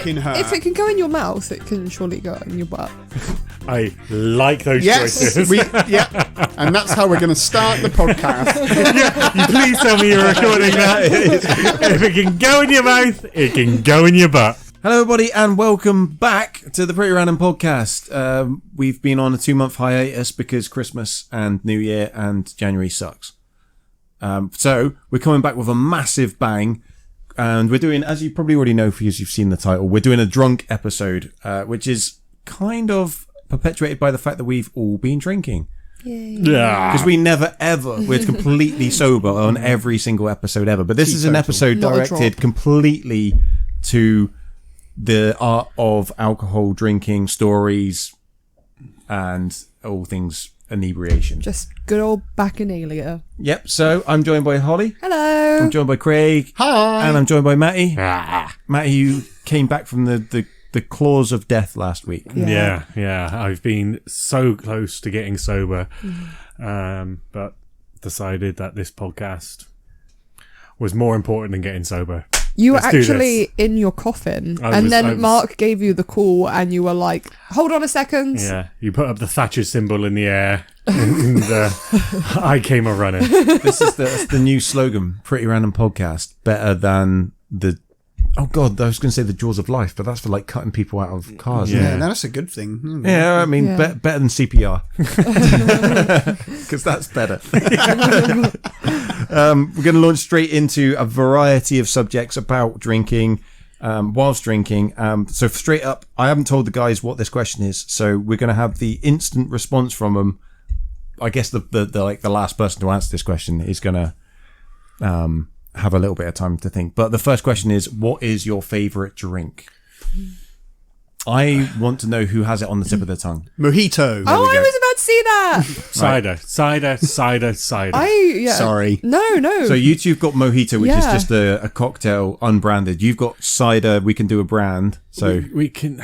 If it can go in your mouth, it can surely go in your butt. I like those choices. And that's how we're going to start the podcast. You please tell me you're recording that. If it can go in your mouth, it can go in your butt. Hello, everybody, and welcome back to the Pretty Random Podcast. We've been on a 2-month hiatus because Christmas and New Year and January sucks. So we're coming back with a massive bang. And we're doing, as you probably already know because you've seen the title, we're doing a drunk episode, which is kind of perpetuated by the fact that we've all been drinking. Yeah. Because we never ever, we're completely sober on every single episode ever. But this is an episode directed completely to the art of alcohol drinking, stories, and all things inebriation. Just good old Bacchanalia. Yep, so I'm joined by Holly. Hello. I'm joined by Craig. Hi. And I'm joined by Matty. Matty, you came back from the claws of death last week. Yeah. I've been so close to getting sober, but decided that this podcast was more important than getting sober. You were actually in your coffin, Mark gave you the call, and you were like, "Hold on a second." Yeah, you put up the Thatcher symbol in the air, and I came a running. This is the new slogan: Pretty Random Podcast, better than the. Oh God, I was going to say the Jaws of Life, but that's for like cutting people out of cars. Yeah, that's a good thing. Yeah, I mean, better than CPR, because that's better. We're going to launch straight into a variety of subjects about drinking, whilst drinking. So straight up, I haven't told the guys what this question is, so we're going to have the instant response from them. I guess the last person to answer this question is going to have a little bit of time to think. But the first question is, what is your favourite drink? I want to know who has it on the tip of their tongue. Mojito. Oh, I was about to see that. Cider. Sorry. No. So you two've got Mojito, which is just a cocktail unbranded. You've got cider. We can do a brand. So we can.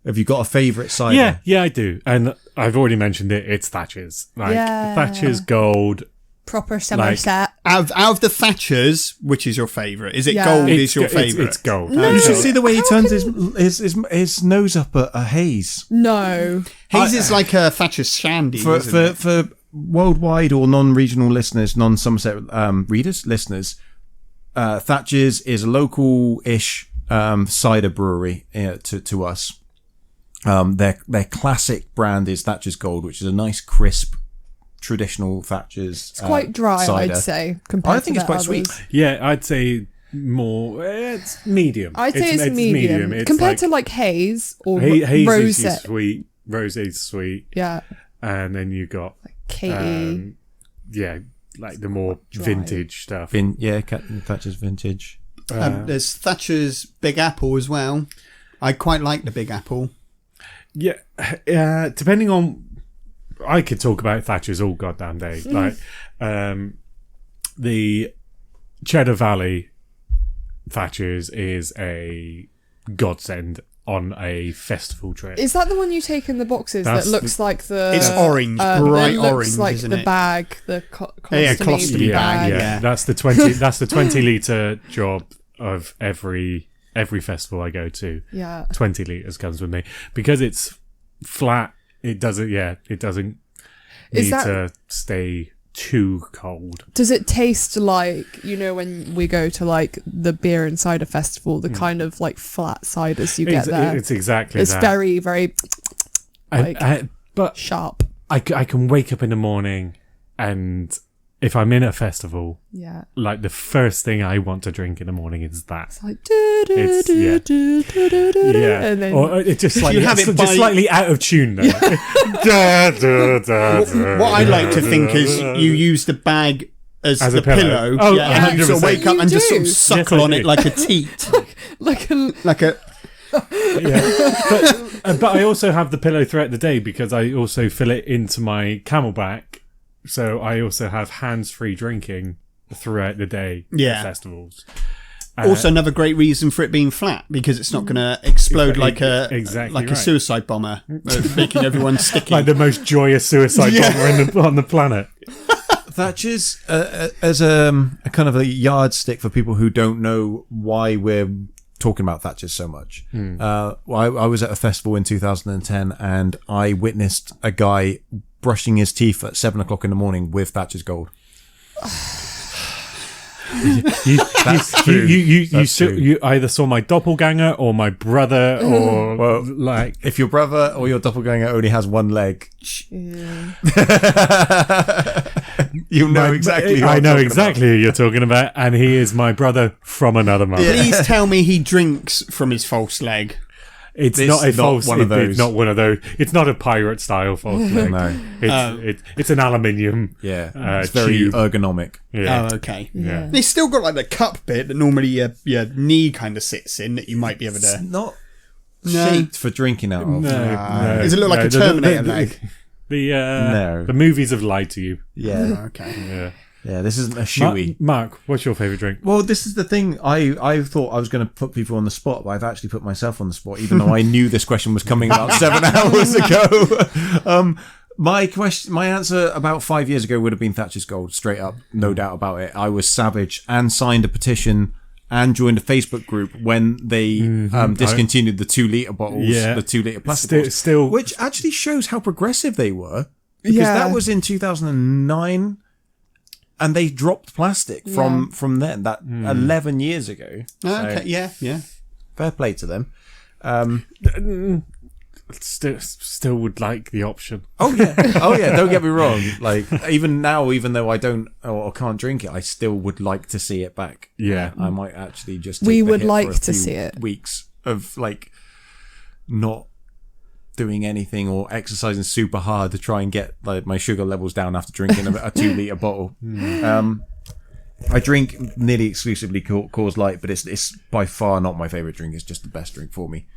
Have you got a favourite cider? Yeah, I do. And I've already mentioned it. It's Thatcher's. Thatcher's Gold. Proper Somerset. Out of the Thatchers, which is your favourite? Is it Gold is your favourite? It's Gold. No. You should see the way he turns his nose up at a haze. No. Haze is like a Thatcher's Shandy, for worldwide or non-regional listeners, non-Somerset listeners, Thatcher's is a local-ish cider brewery to us. Their classic brand is Thatcher's Gold, which is a nice crisp traditional Thatcher's. It's quite dry, cider. I'd say. Compared I think to it's quite others. sweet. Yeah, I'd say more. It's medium. I'd say it's medium. It's compared to like Haze or Haze Rose. is sweet. Rosé's sweet. Yeah. And then you got Katie. like the more dry. vintage stuff. Thatcher's vintage. There's Thatcher's Big Apple as well. I quite like the Big Apple. Yeah, depending on. I could talk about Thatcher's all goddamn day. Like the Cheddar Valley Thatcher's is a godsend on a festival trip. Is that the one you take in the boxes that looks like the... It's orange, bright it looks orange, like isn't the it? bag, the colostomy bag. Yeah. That's the 20. That's the 20-litre job of every festival I go to. Yeah. 20 litres comes with me because it's flat. It doesn't need to stay too cold. Does it taste like, when we go to like the beer and cider festival, the kind of like flat ciders you get there? It's exactly it's that. very, very but sharp. I can wake up in the morning and if I'm in a festival, like the first thing I want to drink in the morning is that. It's like and then or it's just slightly out of tune though. What I like to think is you use the bag as the pillow. Oh, and you sort of wake up and just sort of suckle on it like a teat. like a but I also have the pillow throughout the day because I also fill it into my Camelback. So I also have hands-free drinking throughout the day at festivals. Also, another great reason for it being flat because it's not going to explode like a Exactly right. suicide bomber, making everyone sticky. Like the most joyous suicide bomber on the planet. Thatcher's as a kind of a yardstick for people who don't know why we're talking about Thatcher's so much. I was at a festival in 2010 and I witnessed a guy brushing his teeth at 7 o'clock in the morning with Thatcher's Gold. You either saw my doppelganger or my brother, or Well, like if your brother or your doppelganger only has one leg, you know exactly. Who I I'm know talking exactly who you're talking about, and he is my brother from another mother. Please tell me he drinks from his false leg. It's This not a is not false. one of those. It's not one of those. It's not a pirate style false leg. No, It's an aluminium. yeah, it's very tube. ergonomic. Yeah. Oh, okay. Yeah. They still got like the cup bit that normally your knee kind of sits in that you might be able It's to. not No. shaped for drinking out of. No, Does it look like a Terminator leg? The movies have lied to you. Yeah, Okay. Yeah. yeah. This isn't a shoey. Mark, what's your favourite drink? Well, this is the thing. I thought I was going to put people on the spot, but I've actually put myself on the spot, even though I knew this question was coming about 7 hours ago. My answer about 5 years ago would have been Thatcher's Gold, straight up, no doubt about it. I was savage and signed a petition and joined a Facebook group when they discontinued the 2 litre bottles, the 2 litre plastic bottles, Still, which actually shows how progressive they were, because Yeah. that was in 2009. And they dropped plastic from then, 11 years ago. Okay. So, Yeah. fair play to them. still would like the option. Oh yeah, don't get me wrong. Like, even now, even though I don't or can't drink it, I still would like to see it back. Yeah. I might actually just take We the would hit like for a to few see it. weeks of like not doing anything or exercising super hard to try and get like my sugar levels down after drinking a 2 litre bottle. I drink nearly exclusively Coors Light, but it's by far not my favourite drink. It's just the best drink for me.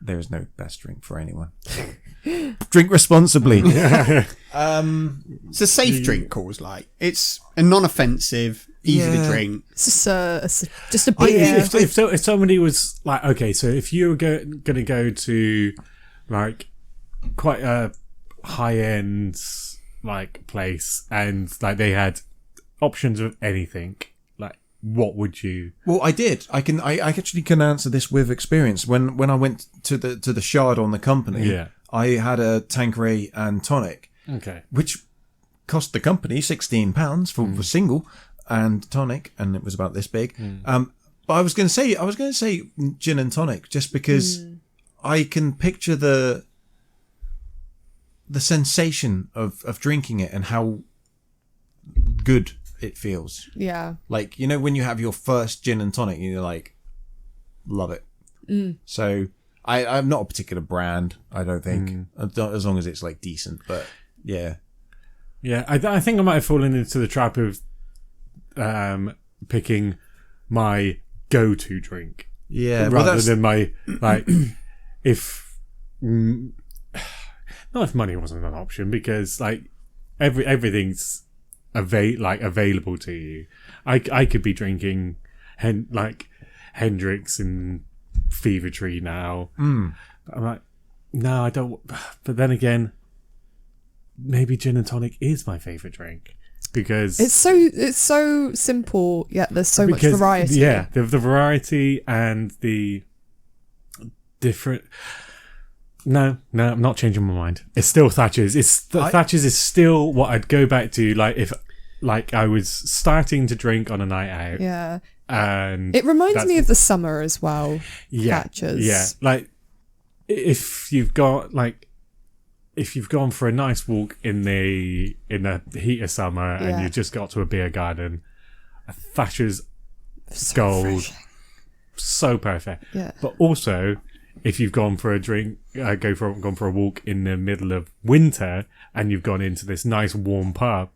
There is no best drink for anyone. Drink responsibly. It's a safe drink, Coors Light. It's a non-offensive, easy to drink. It's just a beer. If somebody was like, okay, so if you were going to go to like quite a high end like place and like they had options of anything, like what would you? Well, I did. I actually can answer this with experience. When I went to the Shard on the company, I had a Tanqueray and tonic, which cost the company £16 for a single and tonic, and it was about this big. But I was going to say gin and tonic, just because I can picture the sensation of drinking it and how good it feels. Yeah. Like, you know, when you have your first gin and tonic, you're like, love it. So I'm not a particular brand, I don't think, as long as it's like decent. But yeah. Yeah, I think I might have fallen into the trap of picking my go-to drink. Yeah, rather than my like if not if money wasn't an option, because like everything's available to you. I could be drinking Hendrix and Fever Tree now. I'm like, no, I don't. But then again, maybe gin and tonic is my favourite drink because It's so simple, yet there's so much variety. Yeah, the variety and the different. No, I'm not changing my mind. It's still Thatcher's. Thatcher's is still what I'd go back to. Like if, like I was starting to drink on a night out. Yeah. And it reminds me of the summer as well. Yeah. Thatcher's. Yeah. Like if you've gone for a nice walk in the heat of summer and you just got to a beer garden, a Thatcher's Gold, refreshing. So perfect. Yeah. But also, if you've gone for a drink, gone for a walk in the middle of winter and you've gone into this nice warm pub,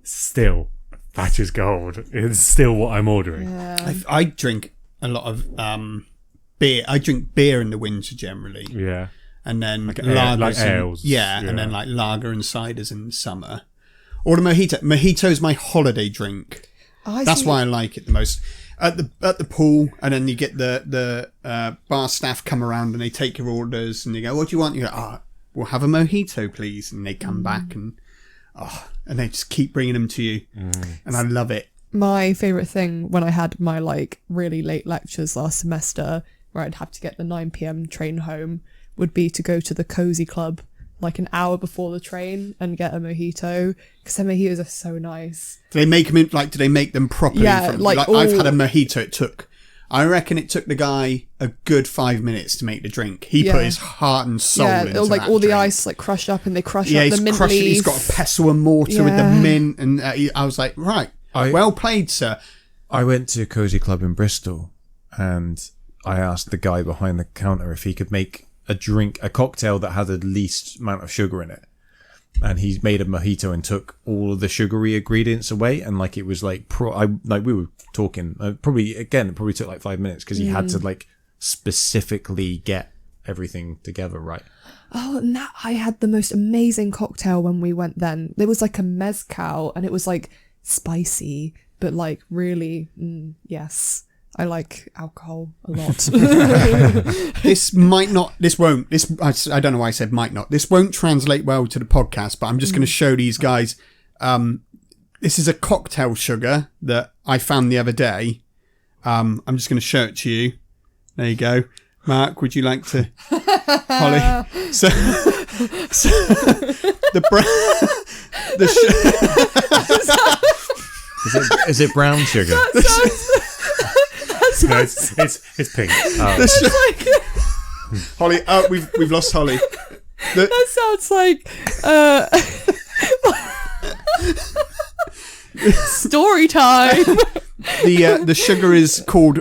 still Thatcher's Gold is still what I'm ordering. Yeah. I drink a lot of beer. I drink beer in the winter generally. Yeah. And then like lagers ales. And then like lager and ciders in summer. Or the mojito. Mojito's my holiday drink. That's why I like it the most. At the pool, and then you get the bar staff come around and they take your orders and they go, "What do you want?" You go, "We'll have a mojito, please." And they come back and they just keep bringing them to you, and I love it. My favourite thing when I had my like really late lectures last semester, where I'd have to get the 9 p.m. train home, would be to go to the Cozy Club like an hour before the train and get a mojito, because their mojitos are so nice. Do they make them do they make them properly? Yeah, I've had a mojito. I reckon it took the guy a good 5 minutes to make the drink. He put his heart and soul into like that all the drink. ice like crushed up, and they crush up the mint leaf. He's got a pestle and mortar with the mint, and I was like, right, well played, sir. I went to a Cozy Club in Bristol, and I asked the guy behind the counter if he could make a cocktail that had the least amount of sugar in it. And he made a mojito and took all of the sugary ingredients away, and like it was like we were talking it probably took like 5 minutes because he had to like specifically get everything together right. Oh, and I had the most amazing cocktail when we went then. It was like a mezcal, and it was like spicy, but like really, yes. I like alcohol a lot. I don't know why I said might not. This won't translate well to the podcast, but I'm just going to show these guys. This is a cocktail sugar that I found the other day. I'm just going to show it to you. There you go. Mark, would you like to? Holly. So Is it brown sugar? No, it's pink. Holly, we've lost Holly. That sounds like story time. The sugar is called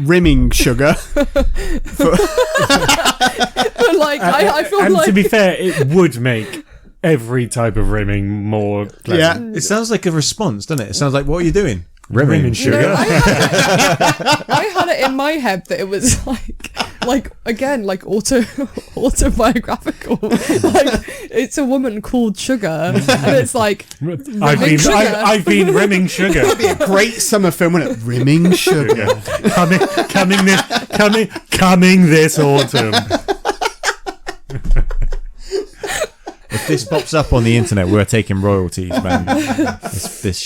rimming sugar. But like, I feel and like, to be fair, it would make every type of rimming more pleasant. Yeah, it sounds like a response, doesn't it? It sounds like, what are you doing? Rimming sugar. No, I had it in my head that it was like again, like autobiographical. Like it's a woman called Sugar, and it's like I've been rimming sugar. That'd be a great summer film, wouldn't it? Rimming sugar. coming this autumn. If this pops up on the internet, we're taking royalties, man. This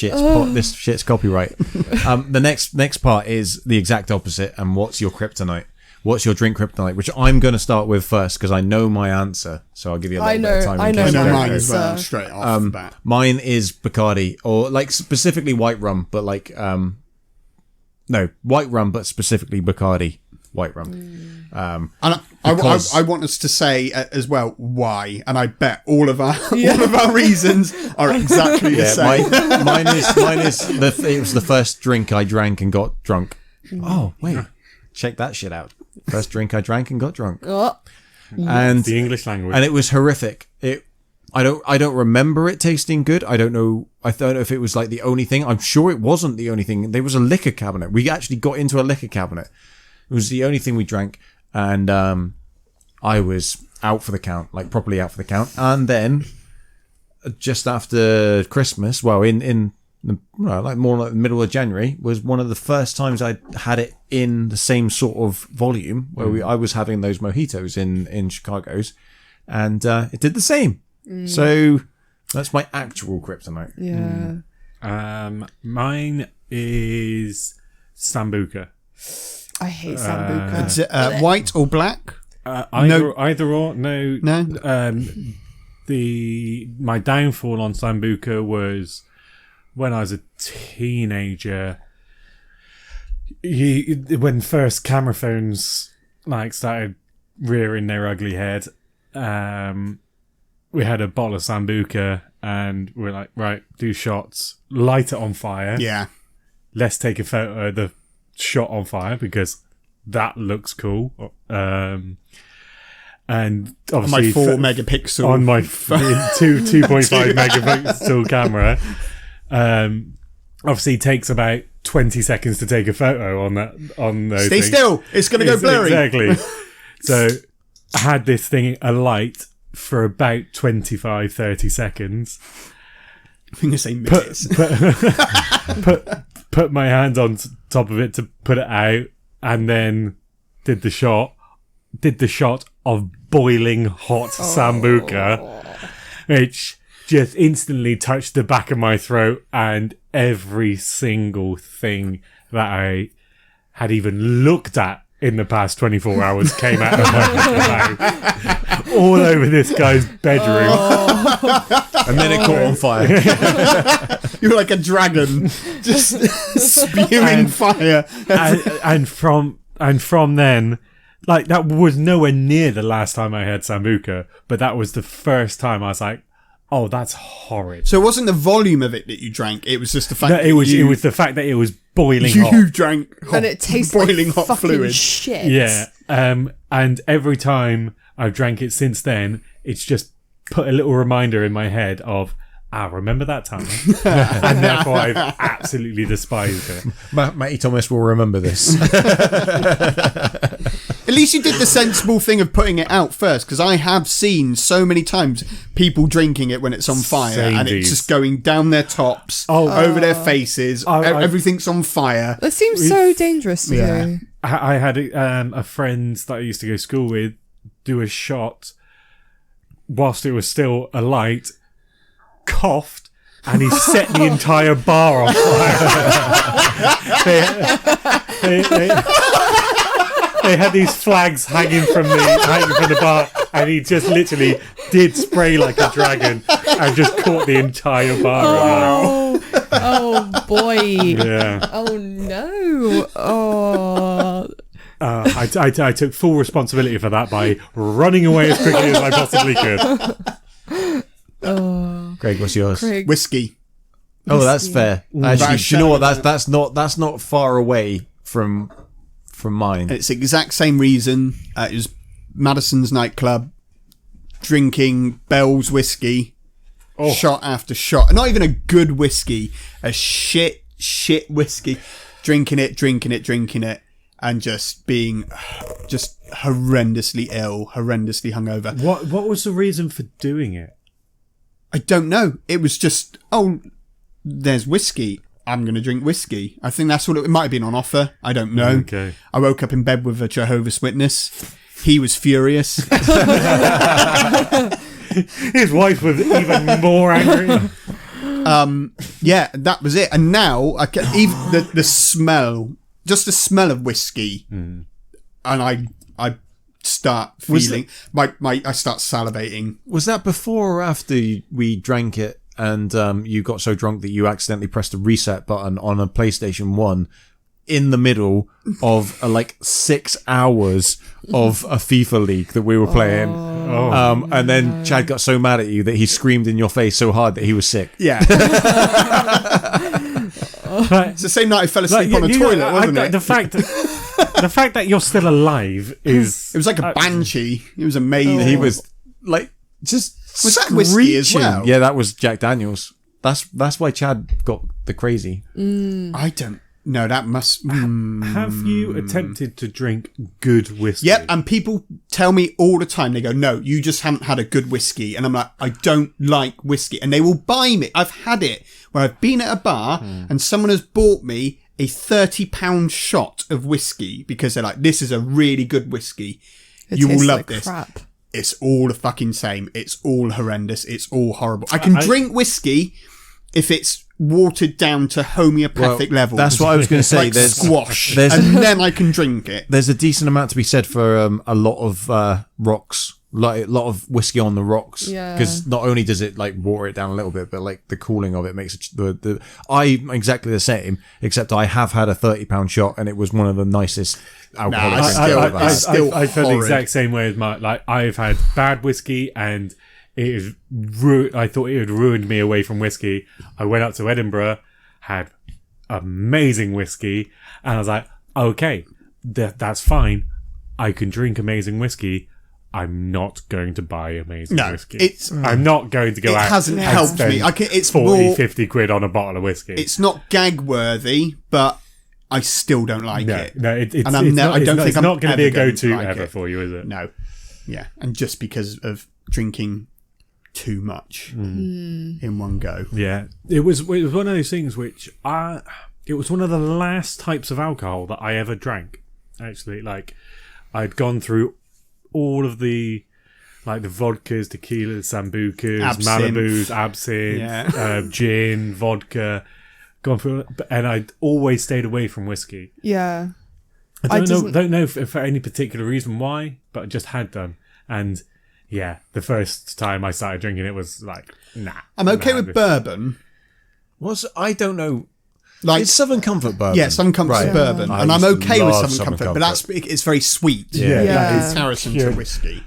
shit's copyright. The next part is the exact opposite. And what's your kryptonite? What's your drink kryptonite? Which I'm going to start with first because I know my answer. So I'll give you a little bit of time. I know mine as well. Straight off the bat. Mine is Bacardi, or like specifically white rum, but like no, white rum, but specifically Bacardi white rum. And I want us to say as well why, and I bet all of our reasons are exactly the same. Mine is it was the first drink I drank and got drunk. Oh wait, check that shit out. First drink I drank and got drunk. And the English language, and it was horrific. I don't remember it tasting good. I don't know if it was like the only thing. I'm sure it wasn't the only thing. There was a liquor cabinet. We actually got into a liquor cabinet. It was the only thing we drank, and I was out for the count, like properly out for the count. And then just after Christmas, well, like more like the middle of January, was one of the first times I had it in the same sort of volume where I was having those mojitos in Chicago's, and it did the same. So that's my actual kryptonite. Yeah. Mine is Sambuca. I hate Sambuca. Is it white or black? Either or. No. No. My downfall on Sambuca was when I was a teenager. When first camera phones like started rearing their ugly head, we had a bottle of Sambuca and we're like, right, do shots, light it on fire. Yeah. Let's take a photo of the shot on fire because that looks cool. And obviously on my 4 megapixel on my 2.5 megapixel camera, obviously takes about 20 seconds to take a photo on those. Stay still, it's going to go blurry. Exactly. So I had this thing alight for about 25-30 seconds. I'm going to say minutes. put my hand on top of it to put it out, and then did the shot of boiling hot sambuca, which just instantly touched the back of my throat, and every single thing that I had even looked at in the past 24 hours came out of my mouth, all over this guy's bedroom. And then it caught on fire. You were like a dragon, just spewing fire. and from then, like, that was nowhere near the last time I had sambuca, but that was the first time I was like, oh, that's horrid. So it wasn't the volume of it that you drank; it was just the fact No, it was the fact that it was boiling hot. you drank hot, And it tastes boiling like hot fucking fluid. shit. Yeah. And every time I've drank it since then, it's just put a little reminder in my head of, remember that time? And therefore I've absolutely despised it. Matty Thomas will remember this. At least you did the sensible thing of putting it out first, because I have seen so many times people drinking it when it's on fire, and it's just going down their tops, over their faces. Everything's on fire. That seems so dangerous to do. I had a friend that I used to go to school with do a shot whilst it was still alight, coughed, and he set the entire bar on fire. They had these flags hanging from the bar, and he just literally did spray like a dragon and just caught the entire bar. Oh boy. Yeah. Oh no. Oh. I took full responsibility for that by running away as quickly as I possibly could. Craig, what's yours? Craig. Whiskey. Oh, that's fair. Actually, Right, do you know what? That's not far away from mine. It's the exact same reason. It was Madison's nightclub, drinking Bell's whiskey, shot after shot. Not even a good whiskey, a shit whiskey. Drinking it, and just being horrendously ill, horrendously hungover. What was the reason for doing it? I don't know. It was just, there's whiskey. I'm going to drink whiskey. I think that's what it might have been on offer. I don't know. Okay. I woke up in bed with a Jehovah's Witness. He was furious. His wife was even more angry. Yeah, that was it. And now I can, even the smell, just the smell of whiskey, and I start feeling I start salivating. Was that before or after we drank it and you got so drunk that you accidentally pressed the reset button on a PlayStation 1 in the middle of 6 hours of a FIFA league that we were playing? And then Chad got so mad at you that he screamed in your face so hard that he was sick. Yeah. It's the same night I fell asleep on a toilet, wasn't it? The fact that you're still alive is... It was like a banshee. It was amazing. He was just Was that whiskey as well? Yeah, that was Jack Daniels. That's why Chad got the crazy. I don't know. That must... Have you attempted to drink good whiskey? Yep, and people tell me all the time, they go, no, you just haven't had a good whiskey. And I'm like, I don't like whiskey. And they will buy me. I've had it where I've been at a bar and someone has bought me a £30 shot of whiskey because they're like, this is a really good whiskey. It You will tastes love like this. crap. It's all the fucking same. It's all horrendous. It's all horrible. I can drink whiskey if it's watered down to homeopathic levels. That's what I was going to say. Like There's squash. And then I can drink it. There's a decent amount to be said for a lot of rocks, like a lot of whiskey on the rocks. Yeah. Because not only does it water it down a little bit, but the cooling of it makes it. I'm exactly the same, except I have had a £30 shot, and it was one of the nicest alcoholic drinks I've ever had. still I feel the horrid. exact same way as Mark. I've had bad whiskey and it is I thought it had ruined me away from whiskey. I went up to Edinburgh, had amazing whiskey, and I was like, okay, that's fine. I can drink amazing whiskey. I'm not going to buy amazing whiskey. I'm not going to go out. It hasn't and helped spend me. It's 40, more, 50 quid on a bottle of whiskey. It's not gag worthy, but I still don't like it. No, I don't think it's I'm not going to be a ever going go-to to like ever it. for you, is it? No. Yeah. And just because of drinking too much in one go. Yeah, it was one of those things which it was one of the last types of alcohol that I ever drank. Actually, like I'd gone through all of the like the vodkas, tequilas, sambucas, Absinthe. Malibus, absinthe, gin, vodka. Gone through, and I'd always stayed away from whiskey. Yeah. I don't know if for any particular reason why, but I just had done. And yeah, the first time I started drinking it was like, nah. I'm okay with bourbon. I don't know. Like It's Southern Comfort bourbon. Yeah, Southern Comfort's Right. bourbon, I and I'm used to okay with love Southern Comfort, but it's very sweet. Yeah. Yeah. In comparison to whiskey.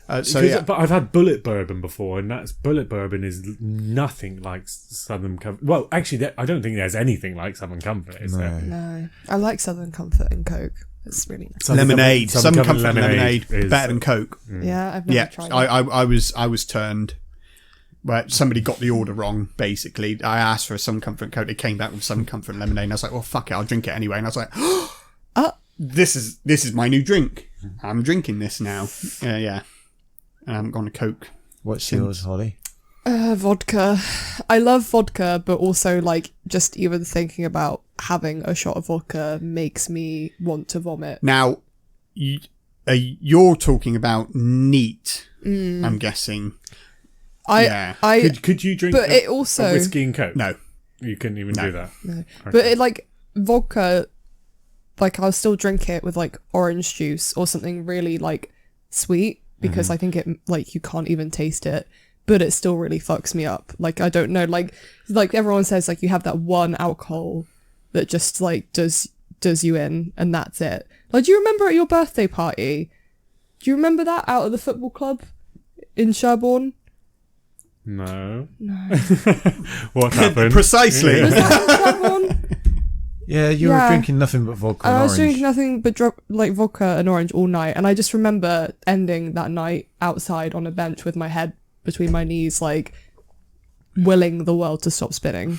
So Because- yeah, But I've had bullet bourbon before, and bullet bourbon is nothing like Southern Comfort. Well, actually, I don't think there's anything like Southern Comfort, is there? No. I like Southern Comfort and Coke. It's really nice. Southern lemonade, Comfort- Southern Comfort Comfort lemonade, is- better than Coke. Yeah, I've never Yeah, tried it. I was turned. Where somebody got the order wrong. Basically, I asked for a Southern Comfort and Coke. They came back with Southern Comfort and lemonade, and I was like, "Well, fuck it, I'll drink it anyway." And I was like, "This is my new drink. I'm drinking this now." Yeah, and I haven't gone to Coke. What's yours, Holly? Vodka. I love vodka, but also like just even thinking about having a shot of vodka makes me want to vomit. Now, you're talking about neat. I'm guessing. Yeah. Could you drink but a, it also a whiskey and Coke? No, You couldn't even do that. No. But it like vodka, like I'll still drink it with like orange juice or something really like sweet because I think it like you can't even taste it, but it still really fucks me up. Like I don't know, like everyone says like you have that one alcohol that just like does you in and that's it. Like do you remember at your birthday party? Do you remember that out at the football club in Sherborne? No. What happened? precisely. Was that in Sherborne? Yeah, you were Yeah. drinking nothing but vodka And and I was orange. drinking nothing but like vodka and orange all night. And I just remember ending that night outside on a bench with my head between my knees, like willing the world to stop spinning.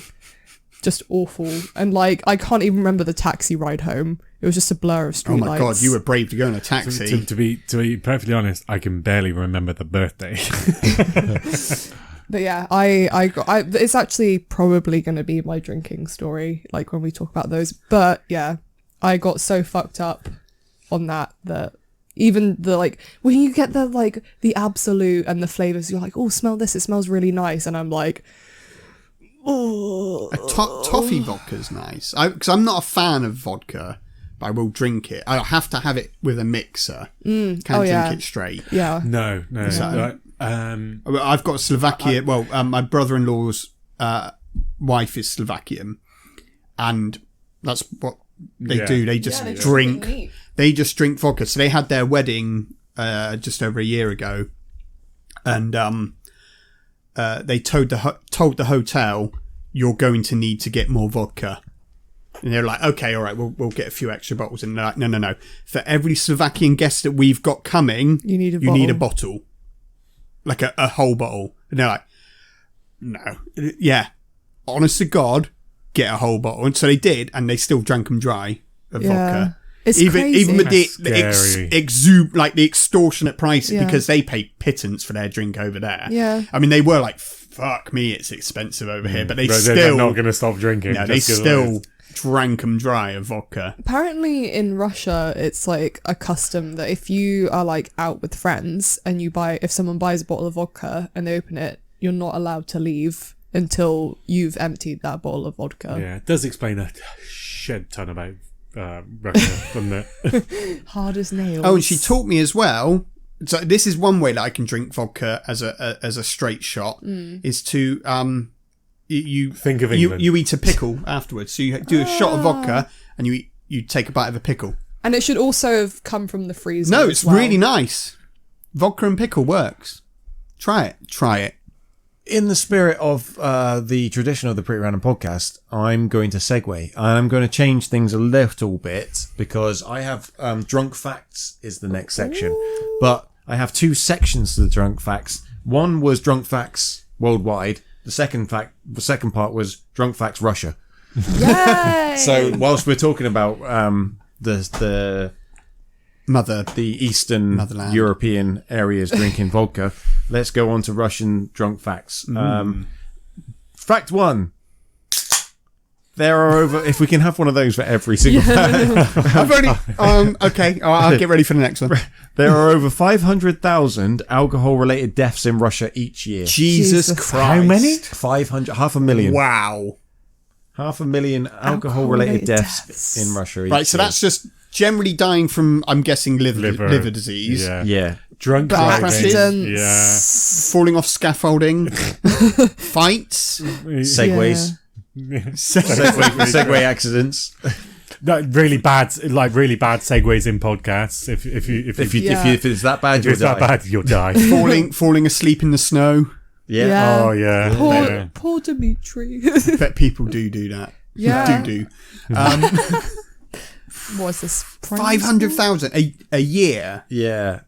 Just awful. And like, I can't even remember the taxi ride home. It was just a blur of Oh street my lights. god, you were brave to go in a taxi. To be perfectly honest, I can barely remember the birthday. But yeah, I it's actually probably going to be my drinking story, like when we talk about those. But yeah, I got so fucked up on that even the like when you get the like the absolute and the flavors, you're like, oh, smell this, it smells really nice, and I'm like, oh, Toffee vodka's nice. Because I'm not a fan of vodka, but I will drink it. I have to have it with a mixer. Can't drink yeah. it straight. yeah, No. I've got Slovakia. My brother-in-law's wife is Slovakian, and that's what they Yeah. do. They just drink. They just drink vodka. So they had their wedding just over a year ago, and they told the hotel, "You're going to need to get more vodka." And they're like, "Okay, all right, we'll get a few extra bottles." And they're like, "No. For every Slovakian guest that we've got coming, You need a need a bottle. bottle, like a whole bottle." And they're like, "No, yeah, honest to God, get a whole bottle." And so they did, and they still drank them dry of vodka. It's even crazy. with the That's scary. the extortionate price Yeah. because they pay pittance for their drink over there. Yeah. I mean they were like, "Fuck me, it's expensive over here," but they They're still not going to stop drinking. no, they just 'cause still drank them dry of vodka. Apparently in Russia, it's like a custom that if you are like out with friends and if someone buys a bottle of vodka and they open it, you're not allowed to leave until you've emptied that bottle of vodka. Yeah, it does explain a shed ton about Russia, doesn't it? Hard as nails. Oh, and she taught me as well. So this is one way that I can drink vodka as a straight shot is to you Think of England. you eat a pickle afterwards. So you do a shot of vodka and you take a bite of a pickle. And it should also have come from the freezer. No, as it's well. really nice. Vodka and pickle works. Try it. In the spirit of the tradition of the Pretty Random podcast, I'm going to segue. I'm going to change things a little bit because I have drunk facts is the next section. But I have two sections to the drunk facts. One was drunk facts worldwide. The second part was drunk facts Russia. Yay! So whilst we're talking about the Eastern Motherland. European areas drinking vodka, let's go on to Russian drunk facts. Fact one. There are over. If we can have one of those for every single. I've already. Okay, I'll get ready for the next one. There are over 500,000 alcohol-related deaths in Russia each year. Jesus Christ! How many? 500, 500,000. Wow. 500,000 alcohol-related deaths in Russia each Right, so year. that's just generally dying from, I'm guessing, liver disease. Yeah. Yeah. Drunk Car driving. accidents. Falling off scaffolding, fights, Segways. Segway accidents. No, really bad segues in podcasts. If If it's that bad, you'll it's that die. bad, you'll die. falling asleep in the snow. Yeah. Oh yeah. Yeah. Poor Dimitri. I bet people do that. Yeah. Do. What's this? 500,000 a year. Yeah.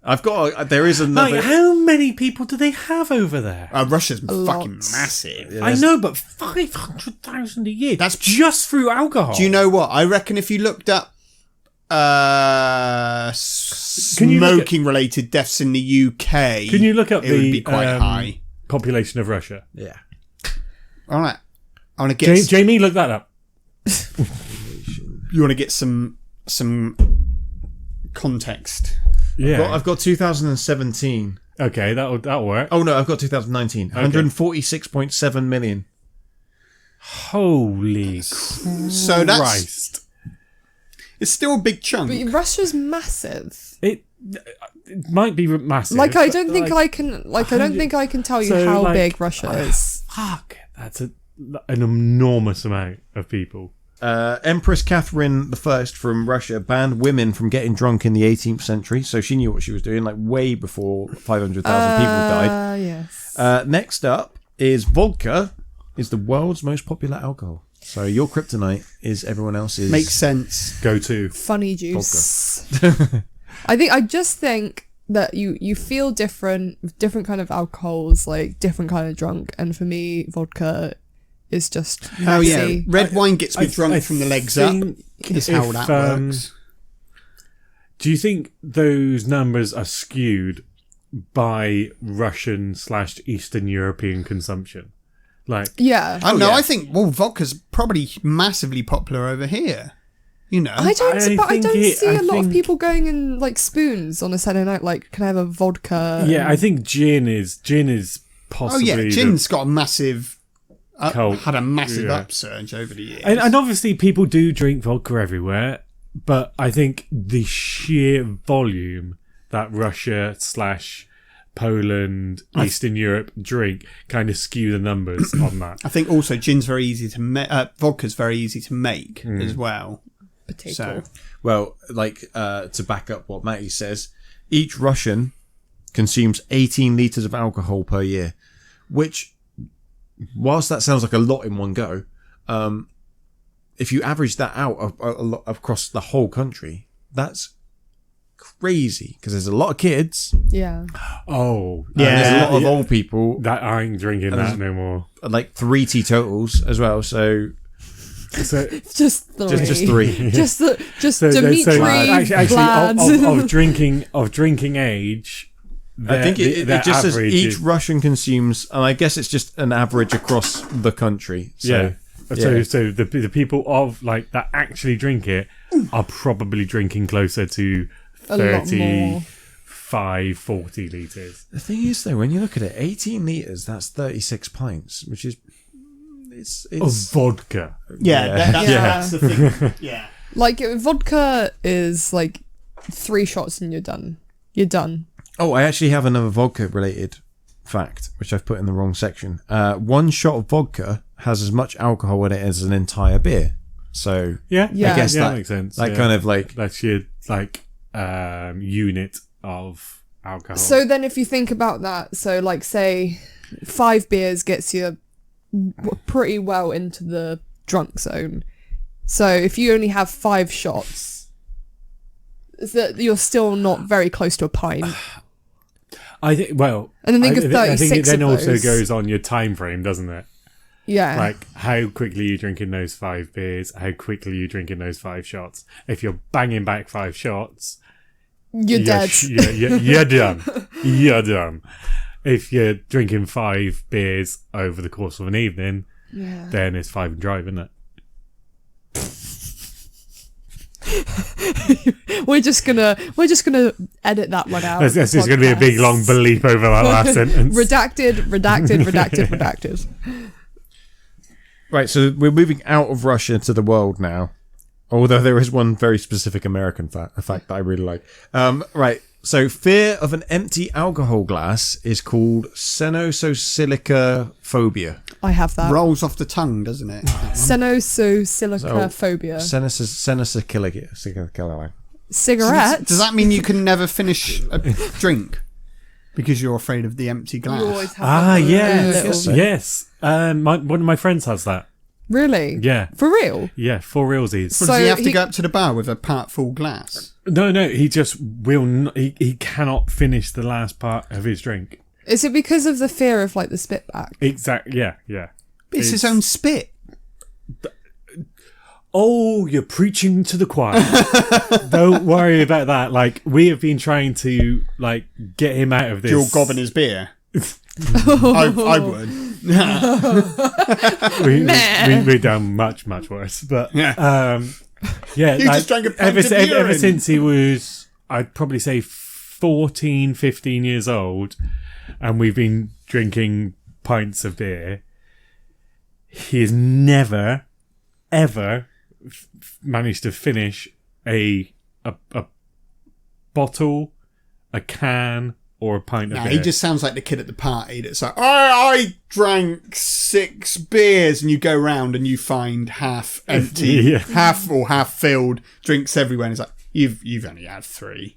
There is another. Like, how many people do they have over there? Russia's lot. fucking massive. I know, but 500,000 a year. That's just through alcohol. Do you know what? I reckon if you looked up smoking related deaths in the UK, Can you look up it would be the quite high. population of Russia? Yeah. All right. I want to get. Jamie, look that up. You want to get some context. Yeah. I've got 2017. Okay, that'll work. Oh no, I've got 2019. 146.7 million. Holy So that's Christ! it's still a big chunk. But Russia's massive. It might be massive. Like I but, don't think I can. Like I don't think I can tell you how big Russia is. Fuck, that's an enormous amount of people. Empress Catherine I from Russia banned women from getting drunk in the 18th century, so she knew what she was doing, like way before 500,000 people died. Yes. Next up is vodka is the world's most popular alcohol. So your kryptonite is everyone else's. Makes sense. Go to. Funny juice. I just think that you feel different with different kind of alcohols, like different kind of drunk, and for me, vodka is just Oh yeah, messy. red wine gets me drunk from the legs up. Is how that works. Do you think those numbers are skewed by Russian/Eastern European consumption? Like, Yeah. I don't know. yeah. I think vodka's probably massively popular over here. You know, I don't see a lot of think- people going in like spoons on a Saturday night. Like, can I have a vodka? yeah, I think gin is possibly. oh yeah, gin's got a massive. Cult. Had a massive Yeah. upsurge over the years. And obviously people do drink vodka everywhere, but I think the sheer volume that Russia/Poland, Eastern Europe drink kind of skew the numbers on that. I think also gin's very easy to make. Vodka's very easy to make as well. Potato. So Well, to back up what Matty says, each Russian consumes 18 litres of alcohol per year, which, whilst that sounds like a lot in one go, if you average that out across the whole country, that's crazy because there's a lot of kids Yeah. Oh, and there's a lot of old people, that I ain't drinking that no more. like 3 teetotals as well. So So, Just three. just 3. Just so Dimitri, actually Vlad. of drinking age. I think it just says average each is- Russian consumes, and I guess it's just an average across the country. So, So the people of like that actually drink it are probably drinking closer to A lot more. 40 litres. the thing is, though, when you look at it, 18 litres, that's 36 pints, which is it's Of vodka. yeah, Yeah. that's the thing. Yeah. Like vodka is like 3 shots and you're done. You're done. Oh, I actually have another vodka-related fact, which I've put in the wrong section. 1 shot of vodka has as much alcohol in it as an entire beer. So Yeah, Yeah. I guess that that makes sense. That yeah. kind of like That's your unit of alcohol. So then if you think about that, so like say 5 beers gets you pretty well into the drunk zone. So if you only have 5 shots, is that you're still not very close to a pint. I think. Well, And then think of I think 36 it then of also those. goes on your time frame, doesn't it? Yeah. Like how quickly you drinking those 5 beers, how quickly you drinking those 5 shots. If you're banging back 5 shots, you're dead. You're done. You're done. If you're drinking 5 beers over the course of an evening, Yeah. then it's 5 and drive, isn't it? We're just gonna edit that one out. There's going to be a big long bleep over that last sentence. redacted. Right, so we're moving out of Russia to the world now. Although there is one very specific American fact that I really like. Right, so fear of an empty alcohol glass is called senosilicophobia. I have that. Rolls off the tongue, doesn't it? Senosilicophobia. Senosilicophobia. Cigarettes? Does that mean you can never finish a drink because you're afraid of the empty You always glass? have Yes. One of my friends has that. Really? Yeah. For real? Yeah, for realsies. Or does he have to go up to the bar with a part full glass? No, he just will not, he cannot finish the last part of his drink. Is it because of the fear of like the spit back? Exactly, yeah. It's his own spit. Oh, you're preaching to the choir. Don't worry about that. Like, we have been trying to, like, get him out of this. You'll gob in his beer. I would. We've done much worse, but Yeah. yeah. You just drank a pint of ever urine. since he was, I'd probably say 14, 15 years old, and we've been drinking pints of beer. He has never, ever managed to finish a bottle, a can, or a pint of beer. He just sounds like the kid at the party that's like, I drank 6 beers, and you go round and you find half empty, Yeah. half or half filled drinks everywhere, and it's like, you've only had 3.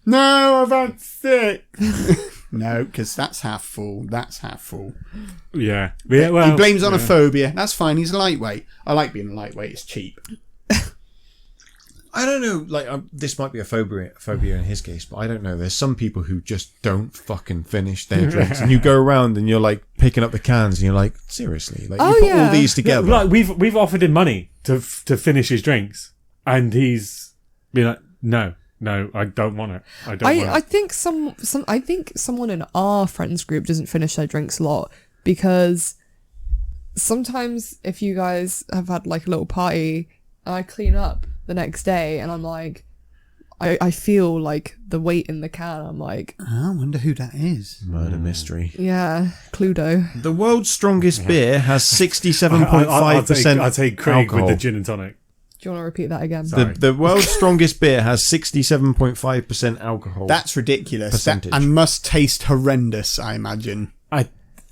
No, I've had 6. No, because that's half full. That's half full. Yeah. Well, he blames on a phobia. That's fine. He's a lightweight. I like being a lightweight. It's cheap. I don't know, like, this might be a phobia in his case, but I don't know. There's some people who just don't fucking finish their drinks. And you go around and you're, like, picking up the cans and you're like, seriously? Like, you put all these together. Like, we've offered him money to finish his drinks, and he's been like, no, I don't want it. I think I think someone in our friends group doesn't finish their drinks a lot, because sometimes if you guys have had like a little party and I clean up the next day and I'm like, I feel like the weight in the can. I'm like, I wonder who that is. Murder mystery. yeah, Cluedo. The world's strongest beer has 67.5% I'll take Craig alcohol. with the gin and tonic. Do you want to repeat that again? Sorry. The world's strongest beer has 67.5% alcohol. That's ridiculous. Percentage. And must taste horrendous, I imagine.